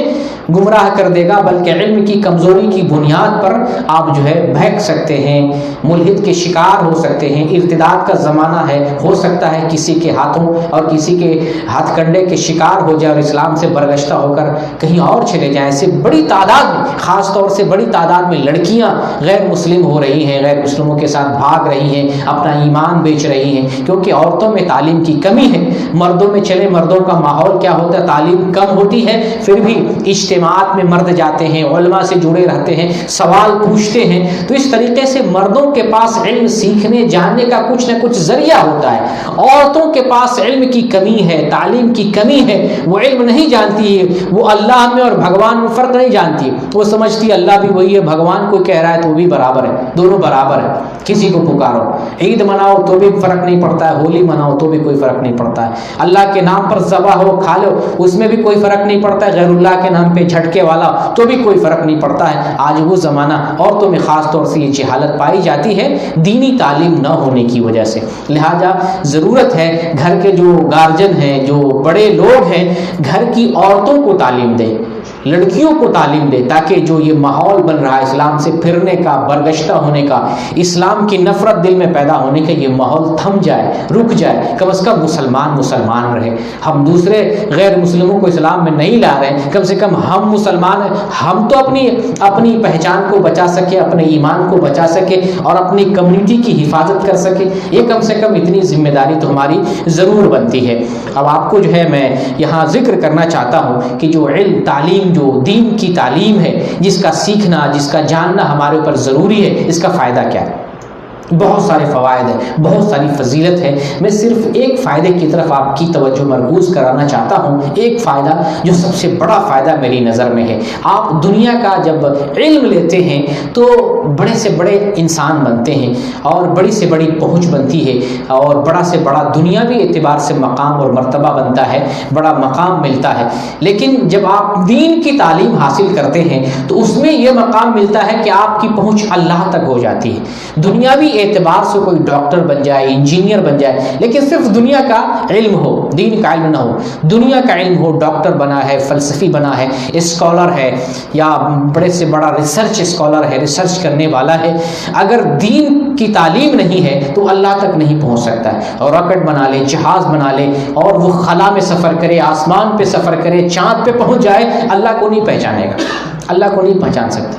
گمراہ کر دے گا، بلکہ علم کی کمزوری کی بنیاد پر آپ جو ہے بہک سکتے ہیں، ملحد کے شکار ہو سکتے ہیں۔ ارتداد کا زمانہ ہے، ہو سکتا ہے کسی کے ہاتھوں اور کسی کے ہاتھ کنڈے کے شکار ہو جائے اور اسلام سے برگشتہ ہو کر کہیں اور چلے جائیں۔ ایسے بڑی تعداد میں، خاص طور سے بڑی تعداد میں لڑکیاں غیر مسلم ہو رہی ہیں، غیر مسلموں کے ساتھ بھاگ رہی ہیں، اپنا ایمان بیچ رہی ہیں، کیونکہ عورتوں میں تعلیم کی کمی ہے۔ مردوں میں چلے، مردوں کا ماحول کیا ہوتا ہے، تعلیم کم ہوتی ہے، پھر بھی اجتماعات میں مرد جاتے ہیں، علماء سے جڑے رہتے ہیں، سوال پوچھتے ہیں، تو اس طریقے سے مردوں کے پاس علم سیکھنے جاننے کا کچھ نہ کچھ ذریعہ ہوتا ہے۔ عورتوں کے پاس علم کی کمی ہے، تعلیم کی کمی ہے، وہ علم نہیں جانتی ہے، وہ اللہ میں اور بھگوان میں فرق نہیں جانتی، وہ سمجھتی ہے اللہ بھی وہی ہے، بھگوان کوئی کہہ رہا ہے تو وہ بھی برابر ہے، دونوں برابر ہے، کسی کو پکارو، عید مناؤ تو بھی فرق نہیں پڑتا ہے، ہولی مناؤ تو بھی کوئی فرق نہیں پڑتا ہے، اللہ کے نام پر ذبح ہو کھا لو اس میں بھی کوئی فرق نہیں پڑتا ہے، غیر اللہ کے نام پہ جھٹکے والا تو بھی کوئی فرق نہیں پڑتا ہے۔ آج وہ زمانہ، عورتوں میں خاص طور سے یہ جہالت پائی جاتی ہے دینی تعلیم نہ ہونے کی وجہ سے۔ لہذا ضرورت ہے گھر کے جو گارجن ہیں، جو بڑے لوگ ہیں، گھر کی عورتوں کو تعلیم دیں، لڑکیوں کو تعلیم دے، تاکہ جو یہ ماحول بن رہا ہے اسلام سے پھرنے کا، برگشتہ ہونے کا، اسلام کی نفرت دل میں پیدا ہونے کا، یہ ماحول تھم جائے، رک جائے، کم از کم مسلمان رہے۔ ہم دوسرے غیر مسلموں کو اسلام میں نہیں لا رہے، کم سے کم ہم مسلمان ہیں، ہم تو اپنی پہچان کو بچا سکے، اپنے ایمان کو بچا سکے اور اپنی کمیونٹی کی حفاظت کر سکے، یہ کم سے کم اتنی ذمہ داری تو ہماری ضرور بنتی ہے۔ اب آپ کو جو ہے میں یہاں ذکر کرنا چاہتا ہوں کہ جو علم، تعلیم، جو دین کی تعلیم ہے، جس کا سیکھنا، جس کا جاننا ہمارے اوپر ضروری ہے، اس کا فائدہ کیا ہے؟ بہت سارے فوائد ہیں، بہت ساری فضیلت ہے۔ میں صرف ایک فائدے کی طرف آپ کی توجہ مرکوز کرانا چاہتا ہوں، ایک فائدہ جو سب سے بڑا فائدہ میری نظر میں ہے۔ آپ دنیا کا جب علم لیتے ہیں تو بڑے سے بڑے انسان بنتے ہیں اور بڑی سے بڑی پہنچ بنتی ہے اور بڑا سے بڑا دنیاوی اعتبار سے مقام اور مرتبہ بنتا ہے، بڑا مقام ملتا ہے۔ لیکن جب آپ دین کی تعلیم حاصل کرتے ہیں تو اس میں یہ مقام ملتا ہے کہ آپ کی پہنچ اللہ تک ہو جاتی ہے۔ دنیاوی اعتبار سے کوئی ڈاکٹر بن جائے، انجینئر بن جائے، لیکن صرف دنیا کا علم ہو، دین کا علم نہ ہو، دنیا کا علم ہو، ڈاکٹر بنا ہے، فلسفی بنا ہے، اسکالر ہے، یا بڑے سے بڑا ریسرچ اسکالر ہے، ریسرچ کرنے والا ہے، اگر دین کی تعلیم نہیں ہے تو اللہ تک نہیں پہنچ سکتا ہے۔ اور راکٹ بنا لے، جہاز بنا لے اور وہ خلا میں سفر کرے، آسمان پہ سفر کرے، چاند پہ پہنچ جائے، اللہ کو نہیں پہچانے گا، اللہ کو نہیں پہچان سکتا،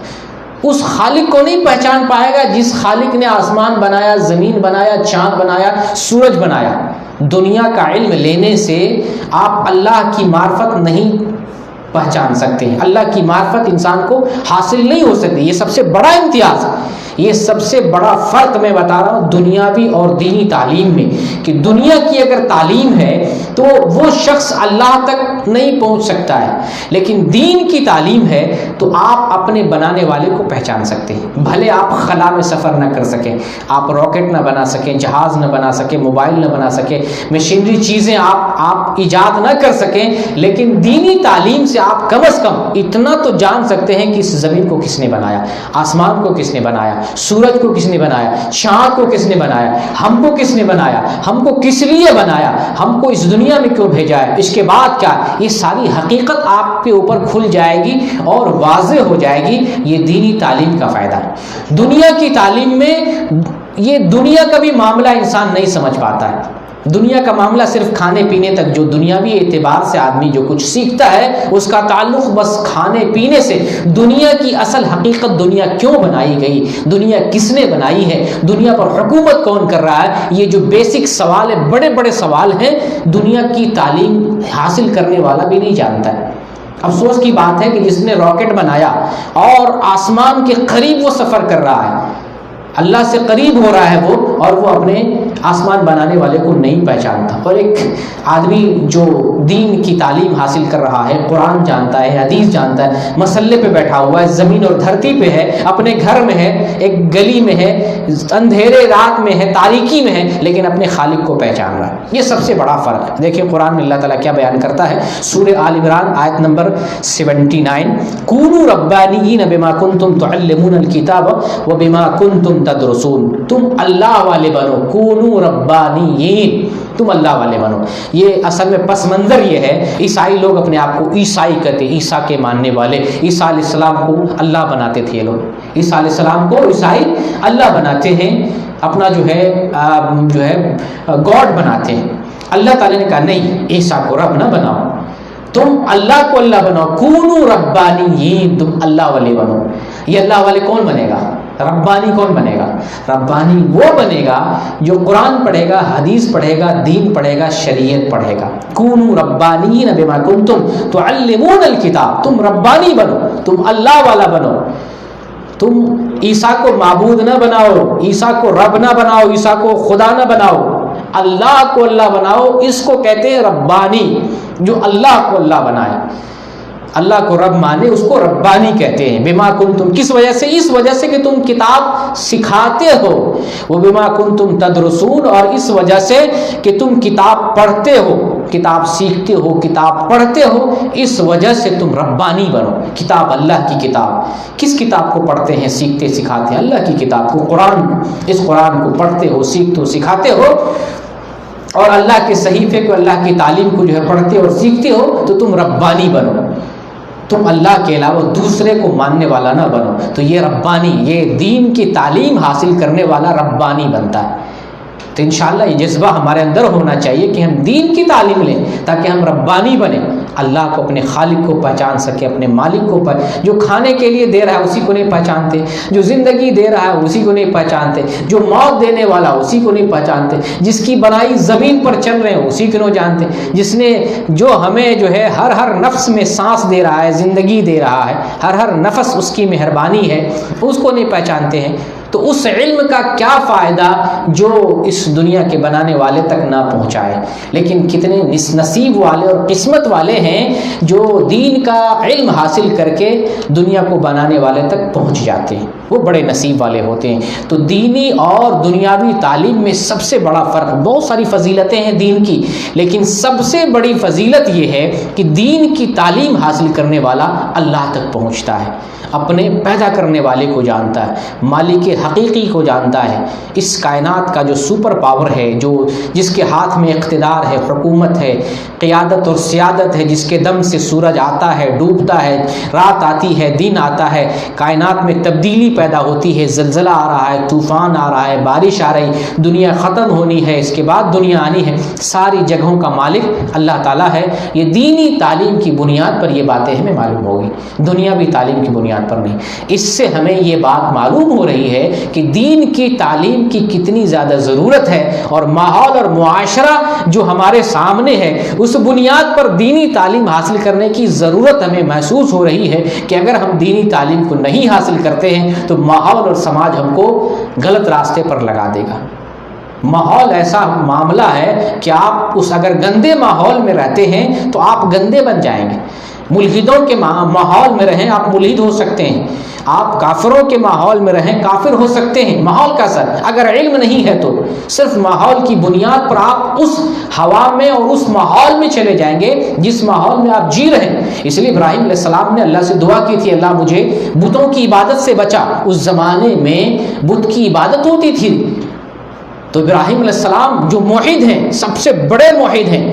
اس خالق کو نہیں پہچان پائے گا جس خالق نے آسمان بنایا، زمین بنایا، چاند بنایا، سورج بنایا۔ دنیا کا علم لینے سے آپ اللہ کی معرفت نہیں پہچان سکتے ہیں، اللہ کی معرفت انسان کو حاصل نہیں ہو سکتی۔ یہ سب سے بڑا امتیاز، یہ سب سے بڑا فرق میں بتا رہا ہوں دنیاوی اور دینی تعلیم میں، کہ دنیا کی اگر تعلیم ہے تو وہ شخص اللہ تک نہیں پہنچ سکتا ہے، لیکن دین کی تعلیم ہے تو آپ اپنے بنانے والے کو پہچان سکتے ہیں۔ بھلے آپ خلا میں سفر نہ کر سکیں، آپ راکٹ نہ بنا سکیں، جہاز نہ بنا سکیں، موبائل نہ بنا سکیں، مشینری چیزیں آپ ایجاد نہ کر سکیں، لیکن دینی تعلیم سے آپ کم از کم اتنا تو جان سکتے ہیں کہ اس زمین کو کس نے بنایا، آسمان کو کس نے بنایا، سورج کو کس نے بنایا، چاند کو کس نے بنایا، ہم کو کس نے بنایا، ہم کو کس لیے بنایا، ہم کو اس دنیا میں کیوں بھیجا ہے، اس کے بعد کیا، یہ ساری حقیقت آپ کے اوپر کھل جائے گی اور واضح ہو جائے گی۔ یہ دینی تعلیم کا فائدہ ہے۔ دنیا کی تعلیم میں یہ دنیا کا بھی معاملہ انسان نہیں سمجھ پاتا ہے، دنیا کا معاملہ صرف کھانے پینے تک، جو دنیاوی اعتبار سے آدمی جو کچھ سیکھتا ہے اس کا تعلق بس کھانے پینے سے۔ دنیا کی اصل حقیقت، دنیا کیوں بنائی گئی، دنیا کس نے بنائی ہے، دنیا پر حکومت کون کر رہا ہے، یہ جو بیسک سوال ہے، بڑے بڑے سوال ہیں، دنیا کی تعلیم حاصل کرنے والا بھی نہیں جانتا ہے۔ افسوس کی بات ہے کہ جس نے راکٹ بنایا اور آسمان کے قریب وہ سفر کر رہا ہے، اللہ سے قریب ہو رہا ہے وہ، اور وہ اپنے آسمان بنانے والے کو نہیں پہچانتا۔ اور ایک آدمی جو دین کی تعلیم حاصل کر رہا ہے، قرآن جانتا ہے، حدیث جانتا ہے، مسلے پہ بیٹھا ہوا ہے، زمین اور دھرتی پہ ہے، اپنے گھر میں ہے، ایک گلی میں ہے، اندھیرے رات میں ہے، تاریکی میں ہے، لیکن اپنے خالق کو پہچان رہا ہے۔ یہ سب سے بڑا فرق ہے۔ دیکھیں قرآن میں اللہ تعالیٰ کیا بیان کرتا ہے، سورہ آل عمران آیت نمبر 79، کونوا ربانیین بما کنتم تعلمون الکتاب وبما کنتم تدرسون، تم اللہ والے بنو، کونوا ربانیین، تم اللہ والے بنو۔ یہ اصل میں پس منظر یہ ہے، عیسائی لوگ اپنے آپ کو عیسائی کہتے، عیسیٰ کے ماننے والے، عیسیٰ علیہ السلام کو اللہ بناتے تھے یہ لوگ، عیسیٰ علیہ السلام کو عیسائی اللہ بناتے ہیں، اپنا جو ہے گاڈ بناتے ہیں۔ اللہ تعالیٰ نے کہا نہیں، عیسیٰ کو رب نہ بناؤ، تم اللہ کو اللہ بناؤ، کونوا ربانیین، تم اللہ والے بنو۔ یہ اللہ والے کون بنے گا؟ ربانی کون بنے گا؟ ربانی وہ بنے گا جو قرآن پڑھے گا، حدیث پڑھے گا، دین پڑھے گا، شریعت پڑھے گا۔ کونوا ربانیین بما کنتم تعلمون الکتاب، تم ربانی بنو، تم اللہ والا بنو، تم عیسیٰ کو معبود نہ بناؤ، عیسیٰ کو رب نہ بناؤ، عیسیٰ کو خدا نہ بناؤ، اللہ کو اللہ بناؤ۔ اس کو کہتے ہیں ربانی، جو اللہ کو اللہ بنائے، اللہ کو رب مانے، اس کو ربانی کہتے ہیں۔ بما کنتم، کس وجہ سے؟ اس وجہ سے کہ تم کتاب سکھاتے ہو، وہ بما کنتم تدرسون، اور اس وجہ سے کہ تم کتاب پڑھتے ہو، کتاب سیکھتے ہو، کتاب پڑھتے ہو، اس وجہ سے تم ربانی بنو۔ کتاب اللہ کی کتاب، کس کتاب کو پڑھتے ہیں، سیکھتے سکھاتے ہیں؟ اللہ کی کتاب کو، قرآن، اس قرآن کو پڑھتے ہو، سیکھتے ہو، سکھاتے ہو، اور اللہ کے صحیفے کو، اللہ کی تعلیم کو جو ہے پڑھتے اور سیکھتے ہو، تو تم ربانی بنو، تم اللہ کے علاوہ دوسرے کو ماننے والا نہ بنو۔ تو یہ ربانی، یہ دین کی تعلیم حاصل کرنے والا ربانی بنتا ہے۔ تو انشاءاللہ یہ جذبہ ہمارے اندر ہونا چاہیے کہ ہم دین کی تعلیم لیں تاکہ ہم ربانی بنیں، اللہ کو، اپنے خالق کو پہچان سکے، اپنے مالک کو جو کھانے کے لیے دے رہا ہے اسی کو نہیں پہچانتے، جو زندگی دے رہا ہے اسی کو نہیں پہچانتے، جو موت دینے والا اسی کو نہیں پہچانتے، جس کی بنائی زمین پر چل رہے ہیں اسی کو نہیں جانتے، جس نے جو ہمیں جو ہے ہر نفس میں سانس دے رہا ہے، زندگی دے رہا ہے، ہر نفس اس کی مہربانی ہے، اس کو نہیں پہچانتے ہیں۔ تو اس علم کا کیا فائدہ جو اس دنیا کے بنانے والے تک نہ پہنچائے۔ لیکن کتنے نصیب والے اور قسمت والے ہیں جو دین کا علم حاصل کر کے دنیا کو بنانے والے تک پہنچ جاتے ہیں، وہ بڑے نصیب والے ہوتے ہیں۔ تو دینی اور دنیاوی تعلیم میں سب سے بڑا فرق، بہت ساری فضیلتیں ہیں دین کی، لیکن سب سے بڑی فضیلت یہ ہے کہ دین کی تعلیم حاصل کرنے والا اللہ تک پہنچتا ہے، اپنے پیدا کرنے والے کو جانتا ہے، مالک حقیقی کو جانتا ہے، اس کائنات کا جو سپر پاور ہے، جو جس کے ہاتھ میں اقتدار ہے، حکومت ہے، قیادت اور سیادت ہے، جس کے دم سے سورج آتا ہے، ڈوبتا ہے، رات آتی ہے، دن آتا ہے، کائنات میں تبدیلی پیدا ہوتی ہے، زلزلہ آ رہا ہے، طوفان آ رہا ہے، بارش آ رہی، دنیا ختم ہونی ہے، اس کے بعد دنیا آنی ہے، ساری جگہوں کا مالک اللہ تعالیٰ ہے۔ یہ دینی تعلیم کی بنیاد پر یہ باتیں ہمیں معلوم ہوگی، دنیاوی تعلیم کی بنیاد پر نہیں۔ اس سے ہمیں یہ بات معلوم ہو رہی ہے کہ دین کی تعلیم کی کتنی زیادہ ضرورت ہے، اور ماحول اور معاشرہ جو ہمارے سامنے ہے اس بنیاد پر دینی تعلیم حاصل کرنے کی ضرورت ہمیں محسوس ہو رہی ہے کہ اگر ہم دینی تعلیم کو نہیں حاصل کرتے ہیں تو ماحول اور سماج ہم کو غلط راستے پر لگا دے گا۔ ماحول ایسا معاملہ ہے کہ آپ اگر گندے ماحول میں رہتے ہیں تو آپ گندے بن جائیں گے۔ ملحدوں کے ماحول میں رہیں آپ ملحد ہو سکتے ہیں، آپ کافروں کے ماحول میں رہیں کافر ہو سکتے ہیں۔ ماحول کا اثر، اگر علم نہیں ہے تو صرف ماحول کی بنیاد پر آپ اس ہوا میں اور اس ماحول میں چلے جائیں گے جس ماحول میں آپ جی رہے ہیں۔ اس لیے ابراہیم علیہ السلام نے اللہ سے دعا کی تھی، اللہ مجھے بتوں کی عبادت سے بچا۔ اس زمانے میں بت کی عبادت ہوتی تھی، تو ابراہیم علیہ السلام جو موحد ہیں، سب سے بڑے موحد ہیں،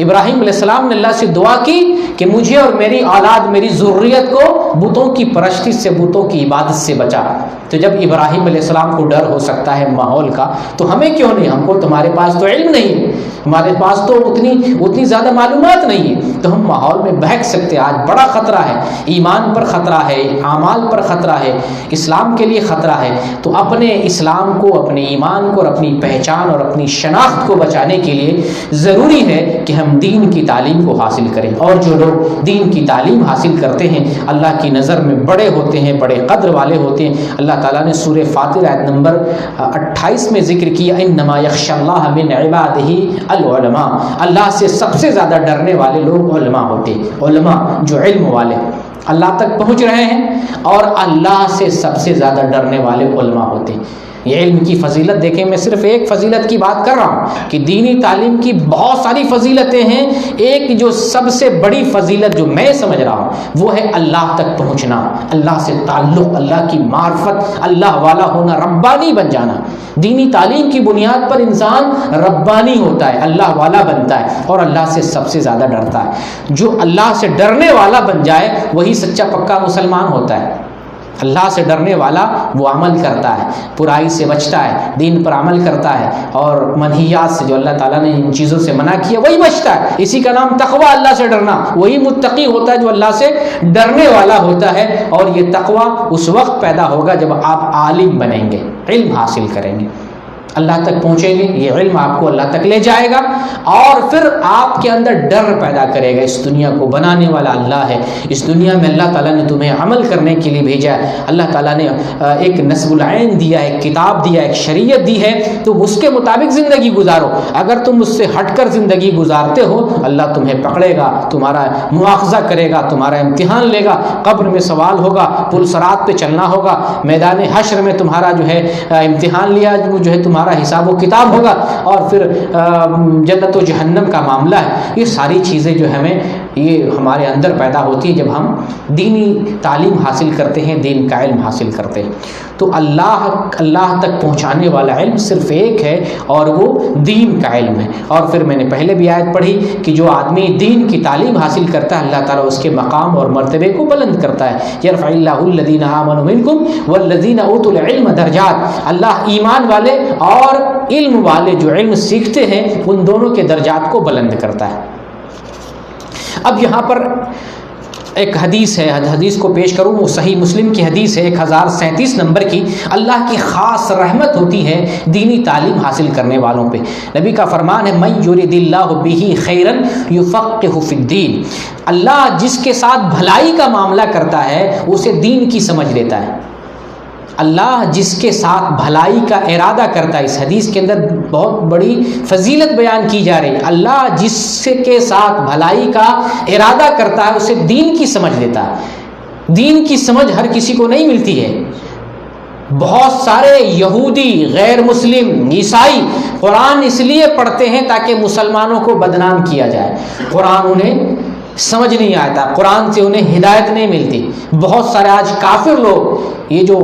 ابراہیم علیہ السلام نے اللہ سے دعا کی کہ مجھے اور میری اولاد، میری ذریت کو بتوں کی پرستی سے، بتوں کی عبادت سے بچا۔ تو جب ابراہیم علیہ السلام کو ڈر ہو سکتا ہے ماحول کا، تو ہمیں کیوں نہیں؟ ہم کو، تمہارے پاس تو علم نہیں، ہمارے پاس تو اتنی زیادہ معلومات نہیں ہے، تو ہم ماحول میں بہک سکتے ہیں۔ آج بڑا خطرہ ہے، ایمان پر خطرہ ہے، اعمال پر خطرہ ہے، اسلام کے لیے خطرہ ہے۔ تو اپنے اسلام کو، اپنے ایمان کو اور اپنی پہچان اور اپنی شناخت کو بچانے کے لیے ضروری ہے کہ ہم دین کی تعلیم کو حاصل کریں۔ اور جو لوگ دین کی تعلیم حاصل کرتے ہیں اللہ کی نظر میں بڑے ہوتے ہیں، بڑے قدر والے ہوتے ہیں۔ اللہ تعالیٰ نے سورہ فاطر آیت نمبر 28 میں ذکر کیا، انما یخشی اللہ من عبادہ العلماء، اللہ سے سب سے زیادہ ڈرنے والے لوگ علماء ہوتے ہیں۔ علماء جو علم والے اللہ تک پہنچ رہے ہیں، اور اللہ سے سب سے زیادہ ڈرنے والے علماء ہوتے ہیں۔ یہ علم کی فضیلت دیکھیں، میں صرف ایک فضیلت کی بات کر رہا ہوں کہ دینی تعلیم کی بہت ساری فضیلتیں ہیں۔ ایک جو سب سے بڑی فضیلت جو میں سمجھ رہا ہوں وہ ہے اللہ تک پہنچنا، اللہ سے تعلق، اللہ کی معرفت، اللہ والا ہونا، ربانی بن جانا۔ دینی تعلیم کی بنیاد پر انسان ربانی ہوتا ہے، اللہ والا بنتا ہے اور اللہ سے سب سے زیادہ ڈرتا ہے۔ جو اللہ سے ڈرنے والا بن جائے وہی سچا پکا مسلمان ہوتا ہے۔ اللہ سے ڈرنے والا وہ عمل کرتا ہے، برائی سے بچتا ہے، دین پر عمل کرتا ہے، اور منہیات سے، جو اللہ تعالیٰ نے ان چیزوں سے منع کیا وہی بچتا ہے۔ اسی کا نام تقوی، اللہ سے ڈرنا۔ وہی متقی ہوتا ہے جو اللہ سے ڈرنے والا ہوتا ہے۔ اور یہ تقوی اس وقت پیدا ہوگا جب آپ عالم بنیں گے، علم حاصل کریں گے، اللہ تک پہنچیں گے، یہ علم آپ کو اللہ تک لے جائے گا، اور پھر آپ کے اندر ڈر پیدا کرے گا۔ اس دنیا کو بنانے والا اللہ ہے، اس دنیا میں اللہ تعالیٰ نے تمہیں عمل کرنے کے لیے بھیجا ہے۔ اللہ تعالیٰ نے ایک نصب العین دیا ہے، ایک کتاب دیا ہے، ایک شریعت دی ہے، تم اس کے مطابق زندگی گزارو۔ اگر تم اس سے ہٹ کر زندگی گزارتے ہو، اللہ تمہیں پکڑے گا، تمہارا مواخذہ کرے گا، تمہارا امتحان لے گا، قبر میں سوال ہوگا، پل صراط پہ چلنا ہوگا، میدان حشر میں تمہارا جو ہے امتحان لیا، جو ہے تمہارا حساب و کتاب ہوگا، اور پھر جنت و جہنم کا معاملہ ہے۔ یہ ساری چیزیں جو ہمیں، یہ ہمارے اندر پیدا ہوتی ہیں جب ہم دینی تعلیم حاصل کرتے ہیں، دین کا علم حاصل کرتے ہیں۔ تو اللہ تک پہنچانے والا علم صرف ایک ہے، اور وہ دین کا علم ہے۔ اور پھر میں نے پہلے بھی آیت پڑھی کہ جو آدمی دین کی تعلیم حاصل کرتا ہے اللہ تعالیٰ اس کے مقام اور مرتبے کو بلند کرتا ہے۔ یرفع اللہ الذین آمنوا منکم والذین اوتوا العلم درجات، اللہ ایمان والے اور علم والے جو علم سیکھتے ہیں ان دونوں کے درجات کو بلند کرتا ہے۔ اب یہاں پر ایک حدیث ہے، حدیث کو پیش کروں، وہ صحیح مسلم کی حدیث ہے 1037 نمبر کی۔ اللہ کی خاص رحمت ہوتی ہے دینی تعلیم حاصل کرنے والوں پہ۔ نبی کا فرمان ہے، من یرید اللہ بہ خیرا یفقہہ فی الدین، اللہ جس کے ساتھ بھلائی کا معاملہ کرتا ہے اسے دین کی سمجھ دیتا ہے۔ اللہ جس کے ساتھ بھلائی کا ارادہ کرتا ہے، اس حدیث کے اندر بہت بڑی فضیلت بیان کی جا رہی ہے۔ اللہ جس کے ساتھ بھلائی کا ارادہ کرتا ہے اسے دین کی سمجھ دیتا ہے۔ دین کی سمجھ ہر کسی کو نہیں ملتی ہے۔ بہت سارے یہودی، غیر مسلم، عیسائی قرآن اس لیے پڑھتے ہیں تاکہ مسلمانوں کو بدنام کیا جائے۔ قرآن انہیں سمجھ نہیں آتا، قرآن سے انہیں ہدایت نہیں ملتی۔ بہت سارے آج کافر لوگ، یہ جو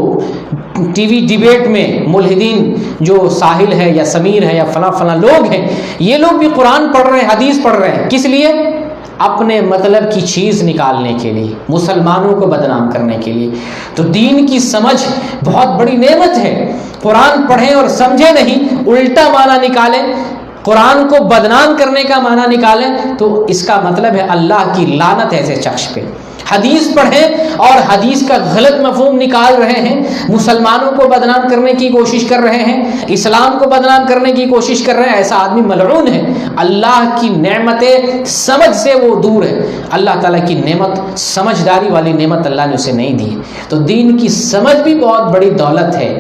ٹی وی ڈیبیٹ میں ملحدین جو ساحل ہے یا سمیر ہے یا فلاں فلاں لوگ ہیں، یہ لوگ بھی قرآن پڑھ رہے ہیں، حدیث پڑھ رہے ہیں، کس لیے؟ اپنے مطلب کی چیز نکالنے کے لیے، مسلمانوں کو بدنام کرنے کے لیے۔ تو دین کی سمجھ بہت بڑی نعمت ہے۔ قرآن پڑھیں اور سمجھیں نہیں، الٹا معنی نکالیں، قرآن کو بدنام کرنے کا معنی نکالیں، تو اس کا مطلب ہے اللہ کی لعنت ایسے شخص پہ۔ حدیث پڑھیں اور حدیث کا غلط مفہوم نکال رہے ہیں، مسلمانوں کو بدنام کرنے کی کوشش کر رہے ہیں، اسلام کو بدنام کرنے کی کوشش کر رہے ہیں، ایسا آدمی ملعون ہے۔ اللہ کی نعمتیں سمجھ سے وہ دور ہے۔ اللہ تعالیٰ کی نعمت، سمجھداری والی نعمت اللہ نے اسے نہیں دی۔ تو دین کی سمجھ بھی بہت بڑی دولت ہے،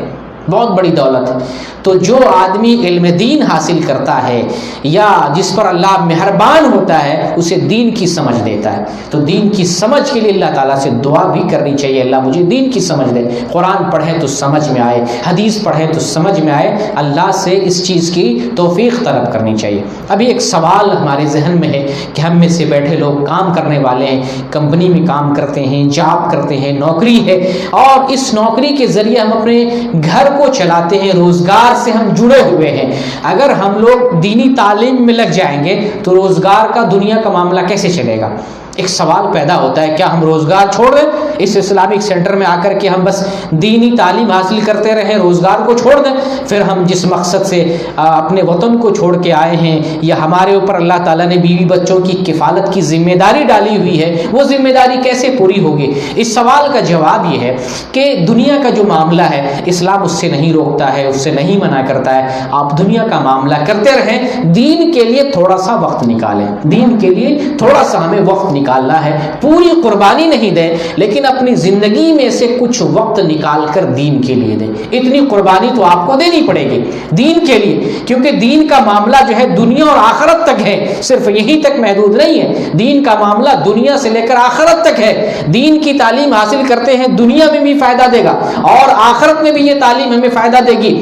بہت بڑی دولت ہے۔ تو جو آدمی علم دین حاصل کرتا ہے یا جس پر اللہ مہربان ہوتا ہے اسے دین کی سمجھ دیتا ہے۔ تو دین کی سمجھ کے لیے اللہ تعالیٰ سے دعا بھی کرنی چاہیے، اللہ مجھے دین کی سمجھ دے۔ قرآن پڑھیں تو سمجھ میں آئے، حدیث پڑھیں تو سمجھ میں آئے، اللہ سے اس چیز کی توفیق طلب کرنی چاہیے۔ ابھی ایک سوال ہمارے ذہن میں ہے کہ ہم میں سے بیٹھے لوگ کام کرنے والے ہیں، کمپنی میں کام کرتے ہیں، جاب کرتے ہیں، نوکری ہے، اور اس نوکری کے ذریعے ہم اپنے گھر کو چلاتے ہیں، روزگار سے ہم جڑے ہوئے ہیں. اگر ہم لوگ دینی تعلیم میں لگ جائیں گے تو روزگار کا، دنیا کا معاملہ کیسے چلے گا؟ ایک سوال پیدا ہوتا ہے، کیا ہم روزگار چھوڑ دیں اس اسلامک سینٹر میں آ کر کے ہم بس دینی تعلیم حاصل کرتے رہیں، روزگار کو چھوڑ دیں؟ پھر ہم جس مقصد سے اپنے وطن کو چھوڑ کے آئے ہیں، یا ہمارے اوپر اللہ تعالیٰ نے بیوی بچوں کی کفالت کی ذمہ داری ڈالی ہوئی ہے، وہ ذمہ داری کیسے پوری ہوگی؟ اس سوال کا جواب یہ ہے کہ دنیا کا جو معاملہ ہے اسلام اس سے نہیں روکتا ہے، اس سے نہیں منع کرتا ہے. آپ دنیا کا معاملہ کرتے رہیں، دین کے لیے تھوڑا سا وقت نکالیں، دین کے لیے تھوڑا سا ہمیں وقت نکالنا ہے. پوری قربانی نہیں دیں لیکن اپنی زندگی میں سے کچھ وقت نکال کر دین کے لیے دیں. اتنی قربانی تو آپ کو دینی پڑے گی دین کے لیے، کیونکہ دین کا معاملہ جو ہے دنیا اور آخرت تک ہے، صرف یہیں تک محدود نہیں ہے. دین کا معاملہ دنیا سے لے کر آخرت تک ہے. دین کی تعلیم حاصل کرتے ہیں، دنیا میں بھی فائدہ دے گا اور آخرت میں بھی یہ تعلیم ہمیں فائدہ دے گی.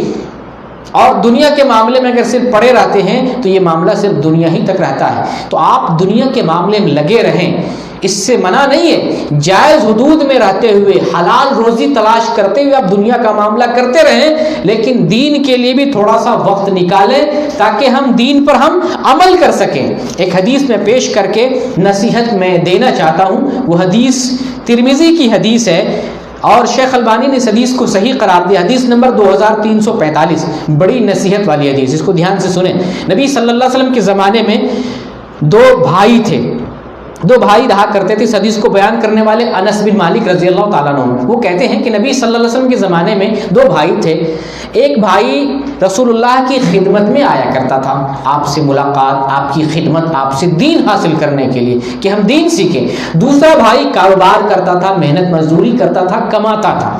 اور دنیا کے معاملے میں اگر صرف پڑے رہتے ہیں تو یہ معاملہ صرف دنیا ہی تک رہتا ہے. تو آپ دنیا کے معاملے میں لگے رہیں، اس سے منع نہیں ہے. جائز حدود میں رہتے ہوئے، حلال روزی تلاش کرتے ہوئے آپ دنیا کا معاملہ کرتے رہیں، لیکن دین کے لیے بھی تھوڑا سا وقت نکالیں تاکہ ہم دین پر ہم عمل کر سکیں. ایک حدیث میں پیش کر کے نصیحت میں دینا چاہتا ہوں. وہ حدیث ترمذی کی حدیث ہے اور شیخ البانی نے اس حدیث کو صحیح قرار دیا. حدیث نمبر 2345، بڑی نصیحت والی حدیث، اس کو دھیان سے سنیں. نبی صلی اللہ علیہ وسلم کے زمانے میں دو بھائی تھے، دو بھائی رہا کرتے تھے. اس حدیث کو بیان کرنے والے انس بن مالک رضی اللہ تعالیٰ عنہ، وہ کہتے ہیں کہ نبی صلی اللہ علیہ وسلم کے زمانے میں دو بھائی تھے. ایک بھائی رسول اللہ کی خدمت میں آیا کرتا تھا، آپ سے ملاقات، آپ کی خدمت، آپ سے دین حاصل کرنے کے لیے کہ ہم دین سیکھیں. دوسرا بھائی کاروبار کرتا تھا، محنت مزدوری کرتا تھا، کماتا تھا.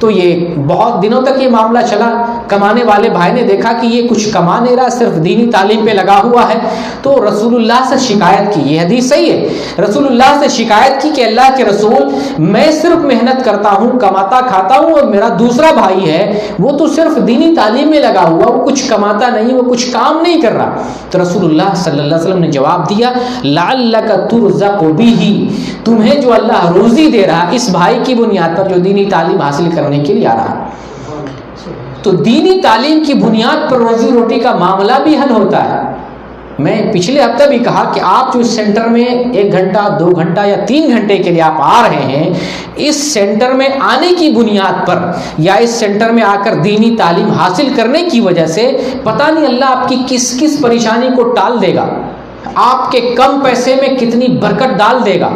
تو یہ بہت دنوں تک یہ معاملہ چلا. کمانے والے بھائی نے دیکھا کہ یہ کچھ کما نہیں رہا، صرف دینی تعلیم پہ لگا ہوا ہے. تو رسول اللہ سے شکایت کی، یہ حدیث صحیح ہے، رسول اللہ سے شکایت کی کہ اللہ کے رسول، میں صرف محنت کرتا ہوں، کماتا کھاتا ہوں، اور میرا دوسرا بھائی ہے وہ تو صرف دینی تعلیم میں لگا ہوا، وہ کچھ کماتا نہیں، وہ کچھ کام نہیں کر رہا. تو رسول اللہ صلی اللہ علیہ وسلم نے جواب دیا، لعلک ترزق بہ، تمہیں جو اللہ روزی دے رہا اس بھائی کی بنیاد پر جو دینی تعلیم حاصل کرنے کے لیے آ رہا. تو دینی تعلیم کی بنیاد پر روزی روٹی کا معاملہ بھی حل ہوتا ہے. میں پچھلے ہفتے بھی کہا کہ آپ جو اس سینٹر میں 1 گھنٹہ 2 گھنٹہ یا 3 گھنٹے کے لیے آپ آ رہے ہیں، اس سینٹر میں آنے کی بنیاد پر یا اس سینٹر میں آ کر دینی تعلیم حاصل کرنے کی وجہ سے پتہ نہیں اللہ آپ کی کس کس پریشانی کو ٹال دے گا، آپ کے کم پیسے میں کتنی برکت ڈال دے گا،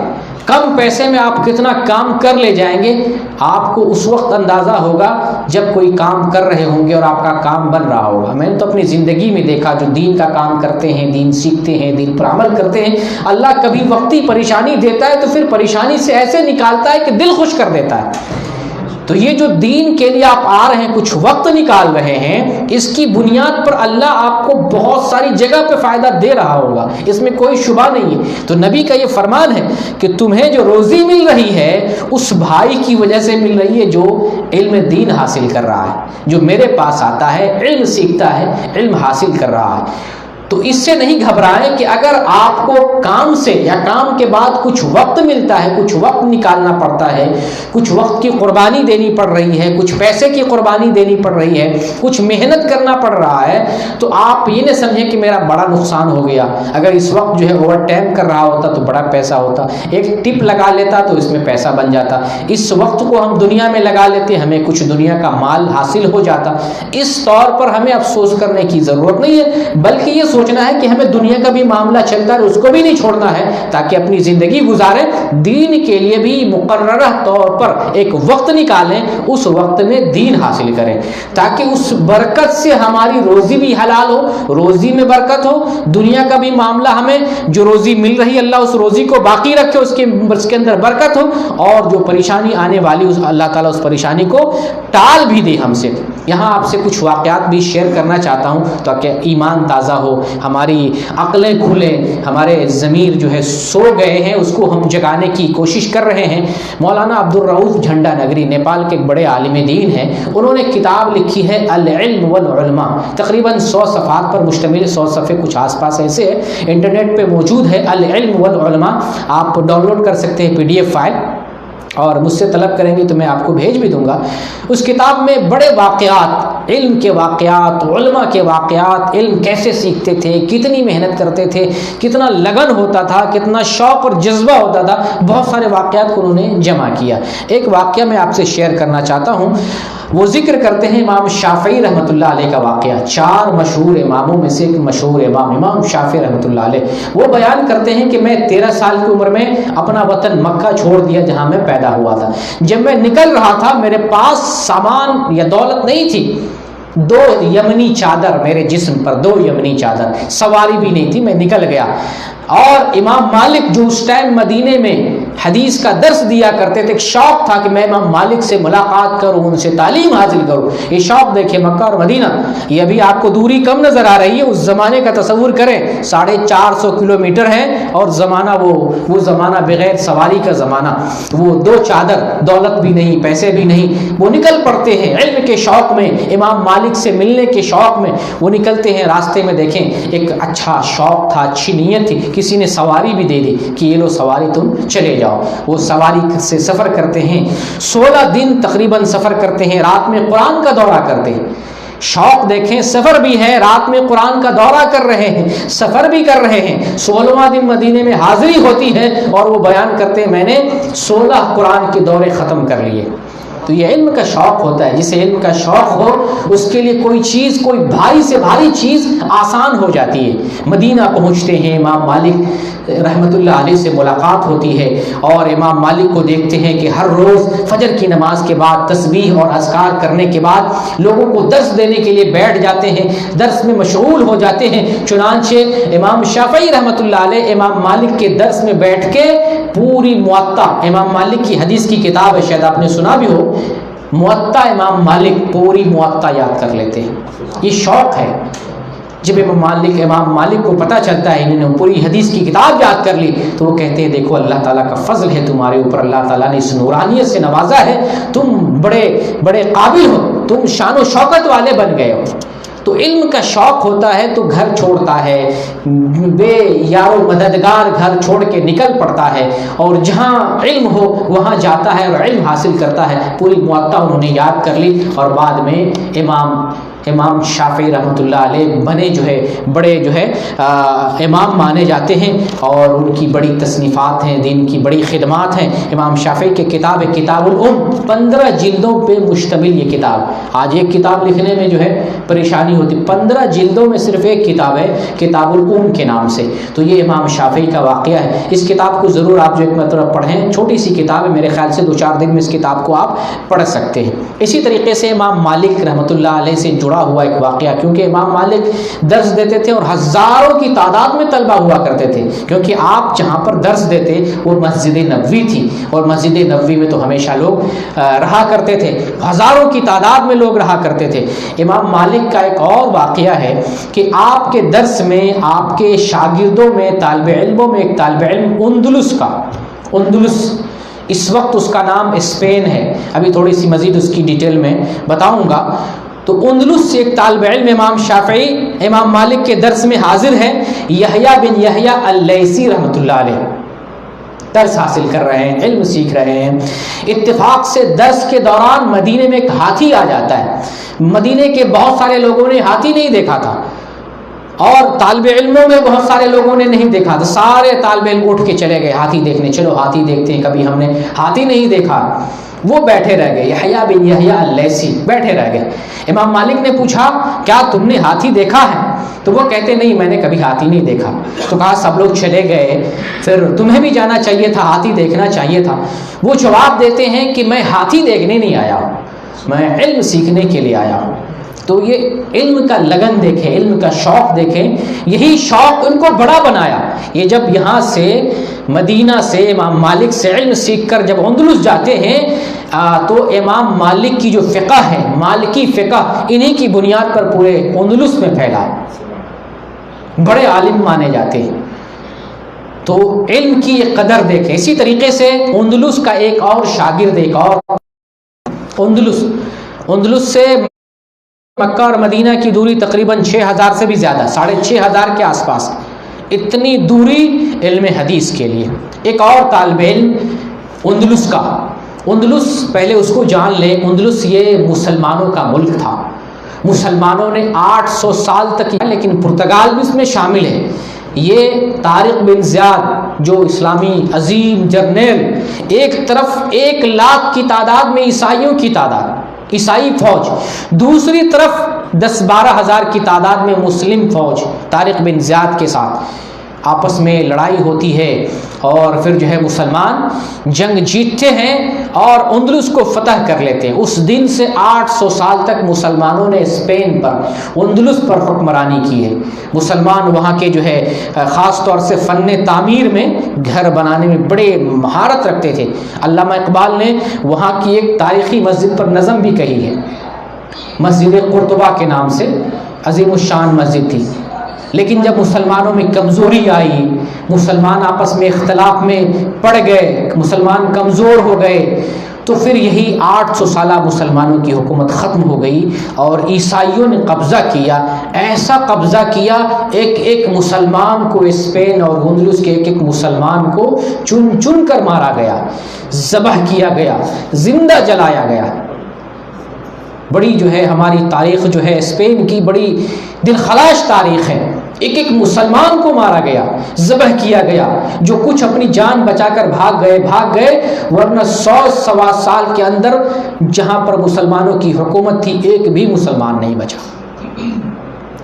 کم پیسے میں آپ کتنا کام کر لے جائیں گے. آپ کو اس وقت اندازہ ہوگا جب کوئی کام کر رہے ہوں گے اور آپ کا کام بن رہا ہوگا. میں نے تو اپنی زندگی میں دیکھا جو دین کا کام کرتے ہیں، دین سیکھتے ہیں، دین پر عمل کرتے ہیں، اللہ کبھی وقتی پریشانی دیتا ہے تو پھر پریشانی سے ایسے نکالتا ہے کہ دل خوش کر دیتا ہے. تو یہ جو دین کے لیے آپ آ رہے ہیں، کچھ وقت نکال رہے ہیں، اس کی بنیاد پر اللہ آپ کو بہت ساری جگہ پہ فائدہ دے رہا ہوگا، اس میں کوئی شبہ نہیں ہے. تو نبی کا یہ فرمان ہے کہ تمہیں جو روزی مل رہی ہے اس بھائی کی وجہ سے مل رہی ہے جو علم دین حاصل کر رہا ہے، جو میرے پاس آتا ہے، علم سیکھتا ہے، علم حاصل کر رہا ہے. تو اس سے نہیں گھبرائیں کہ اگر آپ کو کام سے یا کام کے بعد کچھ وقت ملتا ہے، کچھ وقت نکالنا پڑتا ہے، کچھ وقت کی قربانی دینی پڑ رہی ہے، کچھ پیسے کی قربانی دینی پڑ رہی ہے، کچھ محنت کرنا پڑ رہا ہے، تو آپ یہ نہ سمجھیں کہ میرا بڑا نقصان ہو گیا. اگر اس وقت جو ہے اوور ٹائم کر رہا ہوتا تو بڑا پیسہ ہوتا، ایک ٹپ لگا لیتا تو اس میں پیسہ بن جاتا. اس وقت کو ہم دنیا میں لگا لیتے، ہمیں کچھ دنیا کا مال حاصل ہو جاتا. اس طور پر ہمیں افسوس کرنے کی ضرورت نہیں ہے، بلکہ یہ سوچنا ہے کہ ہمیں دنیا کا بھی معاملہ چلتا ہے، اس کو بھی نہیں چھوڑنا ہے تاکہ اپنی زندگی گزاریں. دین کے لیے بھی مقررہ طور پر ایک وقت نکالیں، اس وقت میں دین حاصل کریں تاکہ اس برکت سے ہماری روزی بھی حلال ہو، روزی میں برکت ہو. دنیا کا بھی معاملہ، ہمیں جو روزی مل رہی اللہ اس روزی کو باقی رکھے، اس کے اندر برکت ہو، اور جو پریشانی آنے والی اللہ تعالیٰ اس پریشانی کو ٹال بھی دے ہم سے. یہاں آپ سے کچھ واقعات بھی شیئر کرنا چاہتا ہوں تاکہ ایمان تازہ ہو، ہماری عقلیں کھلیں، ہمارے ضمیر جو ہے سو گئے ہیں اس کو ہم جگانے کی کوشش کر رہے ہیں. مولانا عبدالرؤف جھنڈا نگری نیپال کے ایک بڑے عالم دین ہیں، انہوں نے کتاب لکھی ہے العلم والعلماء، تقریباً 100 صفحات پر مشتمل، 100 صفحے کچھ آس پاس ایسے ہے، انٹرنیٹ پہ موجود ہے العلم والعلماء. آپ ڈاؤن لوڈ کر سکتے ہیں PDF فائل. اور مجھ سے طلب کریں گے تو میں آپ کو بھیج بھی دوں گا. اس کتاب میں بڑے واقعات، علم کے واقعات، علماء کے واقعات، علم کیسے سیکھتے تھے، کتنی محنت کرتے تھے، کتنا لگن ہوتا تھا، کتنا شوق اور جذبہ ہوتا تھا، بہت سارے واقعات کو انہوں نے جمع کیا. ایک واقعہ میں آپ سے شیئر کرنا چاہتا ہوں. وہ ذکر کرتے ہیں امام شافعی رحمۃ اللہ علیہ کا واقعہ. 4 مشہور اماموں میں سے ایک مشہور امام شافعی رحمۃ اللہ علیہ. وہ بیان کرتے ہیں کہ میں 13 سال کی عمر میں اپنا وطن مکہ چھوڑ دیا جہاں میں پیدا ہوا تھا. جب میں نکل رہا تھا میرے پاس سامان یا دولت نہیں تھی. 2 یمنی چادر میرے جسم پر، 2 یمنی چادر، سواری بھی نہیں تھی. میں نکل گیا. اور امام مالک جو اس ٹائم مدینے میں حدیث کا درس دیا کرتے تھے، ایک شوق تھا کہ میں امام مالک سے ملاقات کروں، ان سے تعلیم حاصل کروں. یہ شوق دیکھیں، مکہ اور مدینہ یہ ابھی آپ کو دوری کم نظر آ رہی ہے، اس زمانے کا تصور کریں. 450 کلومیٹر ہے اور زمانہ وہ زمانہ بغیر سواری کا زمانہ. وہ 2 چادر، دولت بھی نہیں، پیسے بھی نہیں. وہ نکل پڑتے ہیں علم کے شوق میں، امام مالک سے ملنے کے شوق میں وہ نکلتے ہیں. راستے میں دیکھیں ایک اچھا شوق تھا، اچھی نیت تھی، کسی نے سواری بھی دے دی کہ یہ لو سواری، تم چلے جاؤ. وہ سواری سے سفر کرتے ہیں، 16 دن تقریباً سفر کرتے ہیں. رات میں قرآن کا دورہ کرتے ہیں. شوق دیکھیں، سفر بھی ہے، رات میں قرآن کا دورہ کر رہے ہیں، سفر بھی کر رہے ہیں. 16واں دن مدینے میں حاضری ہوتی ہے اور وہ بیان کرتے ہیں میں نے 16 قرآن کے دورے ختم کر لیے. تو یہ علم کا شوق ہوتا ہے. جسے علم کا شوق ہو اس کے لیے کوئی چیز، کوئی بھاری سے بھاری چیز آسان ہو جاتی ہے. مدینہ پہنچتے ہیں، امام مالک رحمۃ اللہ علیہ سے ملاقات ہوتی ہے اور امام مالک کو دیکھتے ہیں کہ ہر روز فجر کی نماز کے بعد تسبیح اور اذکار کرنے کے بعد لوگوں کو درس دینے کے لیے بیٹھ جاتے ہیں، درس میں مشغول ہو جاتے ہیں. چنانچہ امام شافعی رحمۃ اللہ علیہ امام مالک کے درس میں بیٹھ کے پوری موطا، امام مالک کی حدیث کی کتاب ہے، شاید آپ نے سنا بھی ہو، موطا امام مالک پوری موطا یاد کر لیتے ہیں. یہ شوق ہے. جب امام مالک کو پتہ چلتا ہے انہوں نے پوری حدیث کی کتاب یاد کر لی تو وہ کہتے ہیں دیکھو اللہ تعالیٰ کا فضل ہے تمہارے اوپر، اللہ تعالیٰ نے اس نورانیت سے نوازا ہے، تم بڑے بڑے قابل ہو، تم شان و شوکت والے بن گئے ہو. تو علم کا شوق ہوتا ہے تو گھر چھوڑتا ہے، بے یار و مددگار گھر چھوڑ کے نکل پڑتا ہے اور جہاں علم ہو وہاں جاتا ہے اور علم حاصل کرتا ہے. پوری موطا انہوں نے یاد کر لی اور بعد میں امام شافعی رحمۃ اللہ علیہ بنے جو ہے بڑے جو ہے امام مانے جاتے ہیں اور ان کی بڑی تصنیفات ہیں، دین کی بڑی خدمات ہیں. امام شافعی کی کتاب ہے کتاب الام، 15 جلدوں پہ مشتمل یہ کتاب. آج ایک کتاب لکھنے میں جو ہے پریشانی ہوتی، 15 جلدوں میں صرف ایک کتاب ہے کتاب الام کے نام سے. تو یہ امام شافعی کا واقعہ ہے. اس کتاب کو ضرور آپ جو ایک مرتبہ پڑھیں، چھوٹی سی کتاب ہے، میرے خیال سے 2-4 دن میں اس کتاب کو آپ پڑھ سکتے ہیں. اسی طریقے سے امام مالک رحمۃ اللہ علیہ سے جڑا ہوا ایک واقعہ، کیونکہ امام مالک درس دیتے تھے اور ہزاروں کی تعداد میں طلبہ ہوا کرتے تھے، کیونکہ آپ جہاں پر درس دیتے وہ مسجد نبوی تھی اور مسجد نبوی میں تو ہمیشہ لوگ رہا کرتے تھے، ہزاروں کی تعداد میں لوگ رہا کرتے تھے. امام مالک کا ایک اور واقعہ ہے کہ آپ کے درس میں، آپ کے شاگردوں میں، طالب علموں میں ایک طالب علم اندلس، اس وقت اس کا نام اسپین ہے، ابھی تھوڑی سی مزید اس کی ڈیٹیل میں بتاؤں گا. تو اندلس سے ایک طالب علم امام شافعی امام مالک کے درس میں حاضر ہے، یحییٰ بن یحییٰ اللیثی رحمۃ اللہ علیہ. درس حاصل کر رہے ہیں، علم سیکھ رہے ہیں. اتفاق سے درس کے دوران مدینے میں ایک ہاتھی آ جاتا ہے. مدینے کے بہت سارے لوگوں نے ہاتھی نہیں دیکھا تھا اور طالب علموں میں بہت سارے لوگوں نے نہیں دیکھا تھا. سارے طالب علم اٹھ کے چلے گئے ہاتھی دیکھنے، چلو ہاتھی دیکھتے ہیں، کبھی ہم نے ہاتھی نہیں دیکھا. وہ بیٹھے رہ گئے، یحییٰ بن یحییٰ اللیثی بیٹھے رہ گئے. امام مالک نے پوچھا کیا تم نے ہاتھی دیکھا ہے؟ تو وہ کہتے نہیں میں نے کبھی ہاتھی نہیں دیکھا. تو کہا سب لوگ چلے گئے، پھر تمہیں بھی جانا چاہیے تھا، ہاتھی دیکھنا چاہیے تھا. وہ جواب دیتے ہیں کہ میں ہاتھی دیکھنے نہیں آیا ہوں، میں علم سیکھنے کے لیے آیا ہوں. تو یہ علم کا لگن دیکھیں، علم کا شوق دیکھیں، یہی شوق ان کو بڑا بنایا. یہ جب یہاں سے مدینہ سے امام مالک سے علم سیکھ کر جب اندلس جاتے ہیں تو امام مالک کی جو فقہ ہے، مالکی فقہ، انہی کی بنیاد پر پورے اندلس میں پھیلا، بڑے عالم مانے جاتے ہیں. تو علم کی یہ قدر دیکھیں. اسی طریقے سے اندلس کا ایک اور شاگرد، ایک اور اندلس سے مکہ اور مدینہ کی دوری تقریباً 6000 سے بھی زیادہ، 6500 کے آس پاس، اتنی دوری علم حدیث کے لیے. ایک اور طالب علم اندلس کا اندلس پہلے اس کو جان لیں، اندلس یہ مسلمانوں کا ملک تھا، مسلمانوں نے 800 سال تک، لیکن پرتگال بھی اس میں شامل ہے۔ یہ طارق بن زیاد جو اسلامی عظیم جرنیل، ایک طرف 1 لاکھ کی تعداد میں عیسائیوں کی تعداد، عیسائی فوج، دوسری طرف 10-12 ہزار کی تعداد میں مسلم فوج طارق بن زیاد کے ساتھ آپس میں لڑائی ہوتی ہے، اور پھر جو ہے مسلمان جنگ جیتتے ہیں اور اندلس کو فتح کر لیتے ہیں۔ اس دن سے 800 سال تک مسلمانوں نے اسپین پر، اندلس پر حکمرانی کی ہے۔ مسلمان وہاں کے جو ہے خاص طور سے فن تعمیر میں، گھر بنانے میں بڑے مہارت رکھتے تھے۔ علامہ اقبال نے وہاں کی ایک تاریخی مسجد پر نظم بھی کہی ہے، مسجد قرطبہ کے نام سے، عظیم الشان مسجد تھی۔ لیکن جب مسلمانوں میں کمزوری آئی، مسلمان آپس میں اختلاف میں پڑ گئے، مسلمان کمزور ہو گئے، تو پھر یہی 800 سالہ مسلمانوں کی حکومت ختم ہو گئی اور عیسائیوں نے قبضہ کیا، ایسا قبضہ کیا، ایک مسلمان کو، اسپین اور اندلس کے ایک مسلمان کو چن چن کر مارا گیا، ذبح کیا گیا، زندہ جلایا گیا۔ بڑی جو ہے ہماری تاریخ جو ہے اسپین کی بڑی دلخراش تاریخ ہے۔ ایک مسلمان کو مارا گیا، ذبح کیا گیا، جو کچھ اپنی جان بچا کر بھاگ گئے، ورنہ 100 سال کے اندر جہاں پر مسلمانوں کی حکومت تھی، ایک بھی مسلمان نہیں بچا،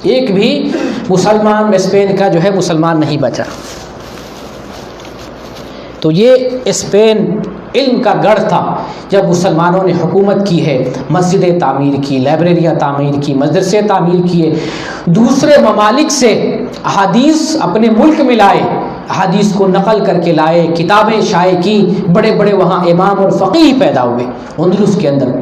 ایک بھی مسلمان اسپین کا جو ہے مسلمان نہیں بچا۔ تو یہ اسپین علم کا گڑھ تھا۔ جب مسلمانوں نے حکومت کی ہے، مسجدیں تعمیر کی، لائبریریاں تعمیر کی، مدرسے تعمیر کیے، دوسرے ممالک سے احادیث اپنے ملک میں لائے، احادیث کو نقل کر کے لائے، کتابیں شائع کی، بڑے بڑے وہاں امام اور فقیہ پیدا ہوئے اندلس کے اندر۔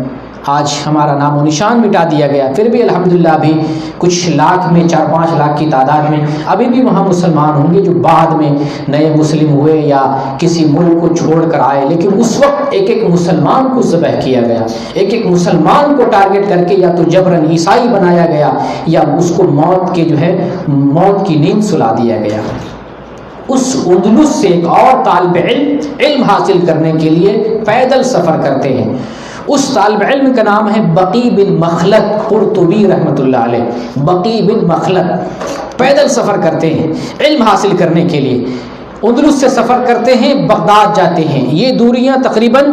آج ہمارا نام و نشان مٹا دیا گیا، پھر بھی الحمدللہ ابھی کچھ لاکھ میں، 4-5 لاکھ کی تعداد میں ابھی بھی وہاں مسلمان ہوں گے جو بعد میں نئے مسلم ہوئے یا کسی ملک کو چھوڑ کر آئے، لیکن اس وقت ایک مسلمان کو ذبح کیا گیا، ایک مسلمان کو ٹارگٹ کر کے یا تو جبراً عیسائی بنایا گیا یا اس کو موت کے جو ہے موت کی نیند سلا دیا گیا۔ اس اندلس سے ایک اور طالب علم حاصل کرنے کے لیے پیدل سفر کرتے ہیں۔ اس طالب علم کا نام ہے بقی بن مخلد قرطبی رحمۃ اللہ علیہ۔ بقی بن مخلد پیدل سفر کرتے ہیں علم حاصل کرنے کے لیے، اندلس سے سفر کرتے ہیں، بغداد جاتے ہیں۔ یہ دوریاں تقریباً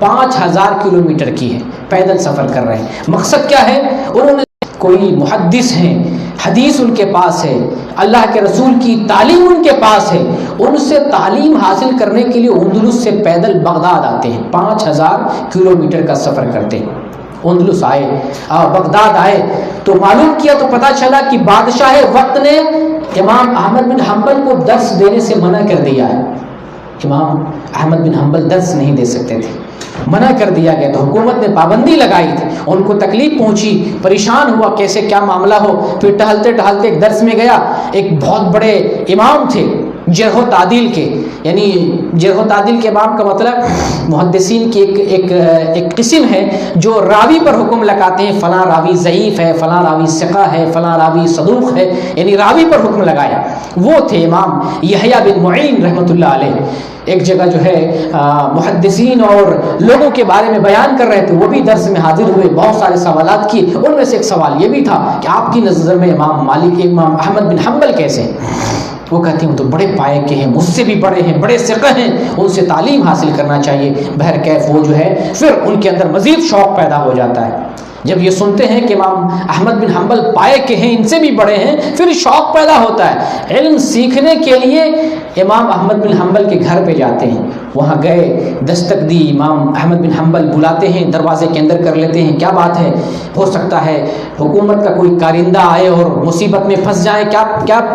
5000 کلومیٹر کی ہیں، پیدل سفر کر رہے ہیں۔ مقصد کیا ہے؟ انہوں نے کوئی محدث ہیں، حدیث ان کے پاس ہے، اللہ کے رسول کی تعلیم ان کے پاس ہے، ان سے تعلیم حاصل کرنے کے لیے اندلس سے پیدل بغداد آتے ہیں، 5000 کلومیٹر کا سفر کرتے ہیں۔ اندلس آئے اور بغداد آئے تو معلوم کیا تو پتہ چلا کہ بادشاہ وقت نے امام احمد بن حنبل کو درس دینے سے منع کر دیا ہے۔ امام احمد بن حنبل درس نہیں دے سکتے تھے، منع کر دیا گیا، تو حکومت نے پابندی لگائی تھی، ان کو تکلیف پہنچی، پریشان ہوا کیسے کیا معاملہ ہو۔ پھر ٹہلتے ٹہلتے ایک درس میں گیا، ایک بہت بڑے امام تھے جرح و تعدیل کے، یعنی جرح و تعدیل کے امام کا مطلب محدثین کی ایک قسم ہے جو راوی پر حکم لگاتے ہیں، فلاں راوی ضعیف ہے، فلاں راوی ثقہ ہے، فلاں راوی صدوق ہے، یعنی راوی پر حکم لگایا۔ وہ تھے امام یحییٰ بن معین رحمۃ اللہ علیہ۔ ایک جگہ جو ہے محدثین اور لوگوں کے بارے میں بیان کر رہے تھے، وہ بھی درس میں حاضر ہوئے، بہت سارے سوالات کیے، ان میں سے ایک سوال یہ بھی تھا کہ آپ کی نظر میں امام احمد بن حنبل کیسے ہیں؟ وہ کہتے ہیں وہ تو بڑے پائے کے ہیں، مجھ سے بھی بڑے ہیں، بڑے ثقہ ہیں، ان سے تعلیم حاصل کرنا چاہیے۔ بہرکیف وہ جو ہے پھر ان کے اندر مزید شوق پیدا ہو جاتا ہے، جب یہ سنتے ہیں کہ امام احمد بن حنبل پائے کے ہیں، ان سے بھی بڑے ہیں، پھر شوق پیدا ہوتا ہے۔ علم سیکھنے کے لیے امام احمد بن حنبل کے گھر پہ جاتے ہیں، وہاں گئے، دستک دی، امام احمد بن حنبل بلاتے ہیں، دروازے کے اندر کر لیتے ہیں، کیا بات ہے؟ ہو سکتا ہے حکومت کا کوئی کارندہ آئے اور مصیبت میں پھنس جائے،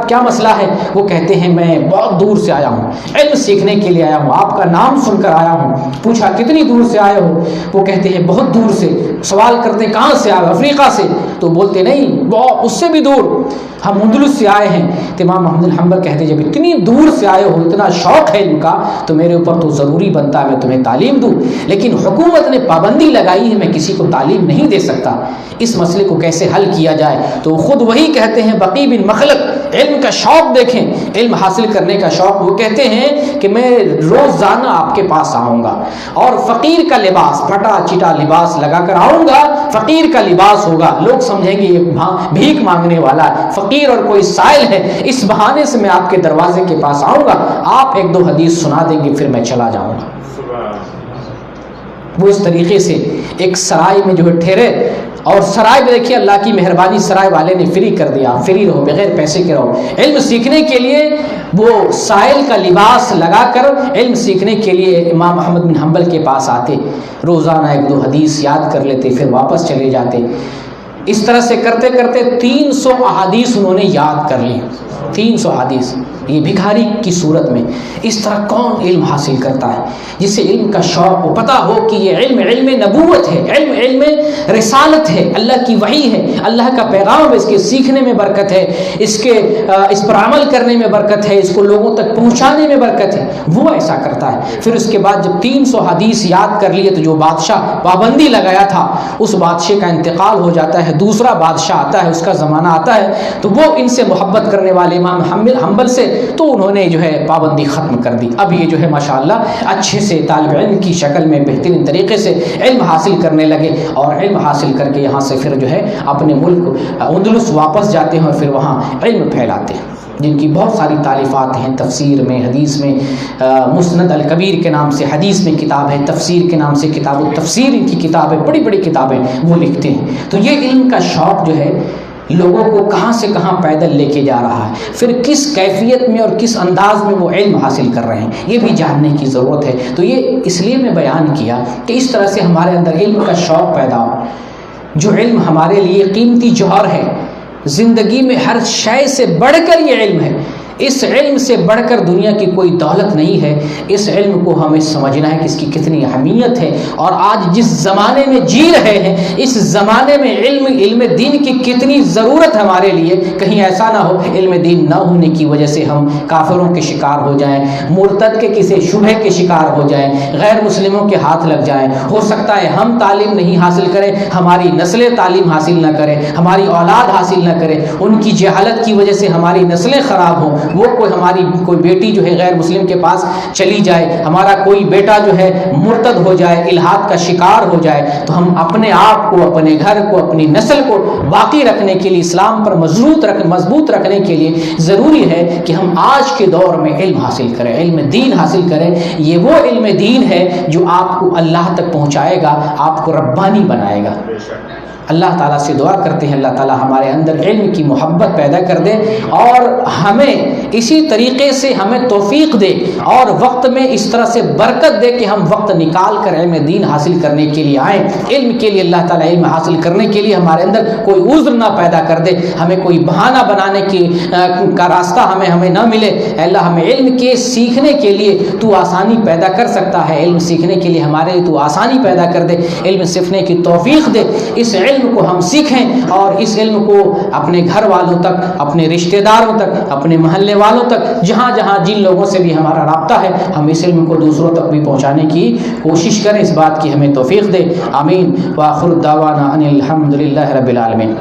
کیا مسئلہ ہے؟ وہ کہتے ہیں میں بہت دور سے آیا ہوں، علم سیکھنے کے لیے آیا ہوں، آپ کا نام سن کر آیا ہوں۔ پوچھا کتنی دور سے آئے ہو؟ وہ کہتے ہیں بہت دور سے۔ سوال کرتے ہیں کہاں سے آئے؟ افریقہ سے۔ تو بولتے نہیں، اس سے بھی دور، ہم اندلس سے آئے ہیں۔ تو امام احمد بن حنبل کہتے ہیں جب اتنی دور سے آئے ہو، اتنا شوق ہے ان کا، تو میرے اوپر تو تو ضروری بنتا ہے میں تمہیں تعلیم دوں، لیکن حکومت نے پابندی لگائی ہے میں کسی کو تعلیم نہیں دے سکتا، اس مسئلے کو کیسے حل کیا جائے؟ تو خود وہی کہتے ہیں، بقی بن مخلد، علم کا شوق دیکھیں، علم حاصل کرنے کا شوق، وہ کہتے ہیں کہ میں روزانہ آپ کے پاس آؤں گا اور فقیر کا لباس، پھٹا چٹا لباس لگا کر آؤں گا، فقیر کا لباس ہوگا، لوگ سمجھیں گے یہ بھیک مانگنے والا ہے، فقیر اور کوئی سائل ہے، اس بہانے سے میں آپ کے دروازے کے پاس آؤں گا، آپ ایک دو حدیث سنا دیں گے، پھر میں چلا جاؤں گا۔ وہ اس طریقے سے ایک سرائے میں جو ہے ٹھہرے، اور سرائے میں دیکھیے اللہ کی مہربانی، سرائے والے نے فری کر دیا، فری رہو، بغیر پیسے کے رہو، علم سیکھنے کے لیے وہ سائل کا لباس لگا کر علم سیکھنے کے لیے امام احمد بن حنبل کے پاس آتے، روزانہ ایک دو حدیث یاد کر لیتے، پھر واپس چلے جاتے۔ اس طرح سے کرتے کرتے 300 احادیث انہوں نے یاد کر لی، 300 حدیث، یہ بھکاری کی صورت میں۔ اس طرح کون علم حاصل کرتا ہے جسے علم کا شوق ہو، پتہ ہو کہ یہ علم علم نبوت ہے، علم رسالت ہے، اللہ کی وحی ہے، اللہ کا پیغام، اس کے سیکھنے میں برکت ہے، اس پر عمل کرنے میں برکت ہے، اس کو لوگوں تک پہنچانے میں برکت ہے، وہ ایسا کرتا ہے۔ پھر اس کے بعد جب 300 حدیث یاد کر لیے تو جو بادشاہ پابندی لگایا تھا اس بادشاہ کا انتقال ہو جاتا ہے، دوسرا بادشاہ آتا ہے، اس کا زمانہ آتا ہے، تو وہ ان سے محبت کرنے والے امام حنبل سے، تو انہوں نے جو ہے پابندی ختم کر دی۔ اب یہ جو ہے ماشاءاللہ اچھے سے طالب علم کی شکل میں بہترین طریقے سے علم حاصل کرنے لگے، اور علم حاصل کر کے یہاں سے پھر جو ہے اپنے ملک اندلس واپس جاتے ہیں اور پھر وہاں علم پھیلاتے ہیں، جن کی بہت ساری تالیفات ہیں، تفسیر میں، حدیث میں، مسند الکبیر کے نام سے حدیث میں کتاب ہے، تفسیر کے نام سے کتاب التفسیر ان کی کتاب ہے، بڑی بڑی کتابیں وہ لکھتے ہیں۔ تو یہ علم کا شوق جو ہے لوگوں کو کہاں سے کہاں پیدل لے کے جا رہا ہے، پھر کس کیفیت میں اور کس انداز میں وہ علم حاصل کر رہے ہیں، یہ بھی جاننے کی ضرورت ہے۔ تو یہ اس لیے میں بیان کیا کہ اس طرح سے ہمارے اندر علم کا شوق پیدا ہو۔ جو علم ہمارے لیے قیمتی جوہر ہے، زندگی میں ہر شے سے بڑھ کر یہ علم ہے، اس علم سے بڑھ کر دنیا کی کوئی دولت نہیں ہے۔ اس علم کو ہمیں سمجھنا ہے کہ اس کی کتنی اہمیت ہے، اور آج جس زمانے میں جی رہے ہیں اس زمانے میں علم دین کی کتنی ضرورت ہمارے لیے۔ کہیں ایسا نہ ہو علم دین نہ ہونے کی وجہ سے ہم کافروں کے شکار ہو جائیں، مرتد کے کسی شبہ کے شکار ہو جائیں، غیر مسلموں کے ہاتھ لگ جائیں۔ ہو سکتا ہے ہم تعلیم نہیں حاصل کریں، ہماری نسلیں تعلیم حاصل نہ کریں، ہماری اولاد حاصل نہ کرے، ان کی جہالت کی وجہ سے ہماری نسلیں خراب ہوں، وہ ہماری کوئی بیٹی جو ہے غیر مسلم کے پاس چلی جائے، ہمارا کوئی بیٹا جو ہے مرتد ہو جائے، الحاد کا شکار ہو جائے، تو ہم اپنے آپ کو، اپنے گھر کو، اپنی نسل کو باقی رکھنے کے لیے، اسلام پر مضبوط رکھنے کے لیے ضروری ہے کہ ہم آج کے دور میں علم حاصل کریں، علم دین حاصل کریں۔ یہ وہ علم دین ہے جو آپ کو اللہ تک پہنچائے گا، آپ کو ربانی بنائے گا۔ اللہ تعالیٰ سے دعا کرتے ہیں اللہ تعالیٰ ہمارے اندر علم کی محبت پیدا کر دے، اور ہمیں اسی طریقے سے ہمیں توفیق دے، اور وقت میں اس طرح سے برکت دے کہ ہم وقت نکال کر علم دین حاصل کرنے کے لیے آئیں۔ علم کے لیے اللہ تعالیٰ علم حاصل کرنے کے لیے ہمارے اندر کوئی عذر نہ پیدا کر دے، ہمیں کوئی بہانہ بنانے کا راستہ ہمیں نہ ملے۔ اے اللہ ہمیں علم کے سیکھنے کے لیے تو آسانی پیدا کر سکتا ہے، علم سیکھنے کے لیے ہمارے لیے تو آسانی پیدا کر دے، علم سیکھنے کی توفیق دے، اس علم کو ہم سیکھیں، اور اس علم کو اپنے گھر والوں تک، اپنے رشتہ داروں تک، اپنے محلے والوں تک، جہاں جہاں جن لوگوں سے بھی ہمارا رابطہ ہے، ہم اس علم کو دوسروں تک بھی پہنچانے کی کوشش کریں۔ اس بات کی ہمیں توفیق دے، آمین۔ وآخر دعوانا ان الحمد للہ رب العالمین۔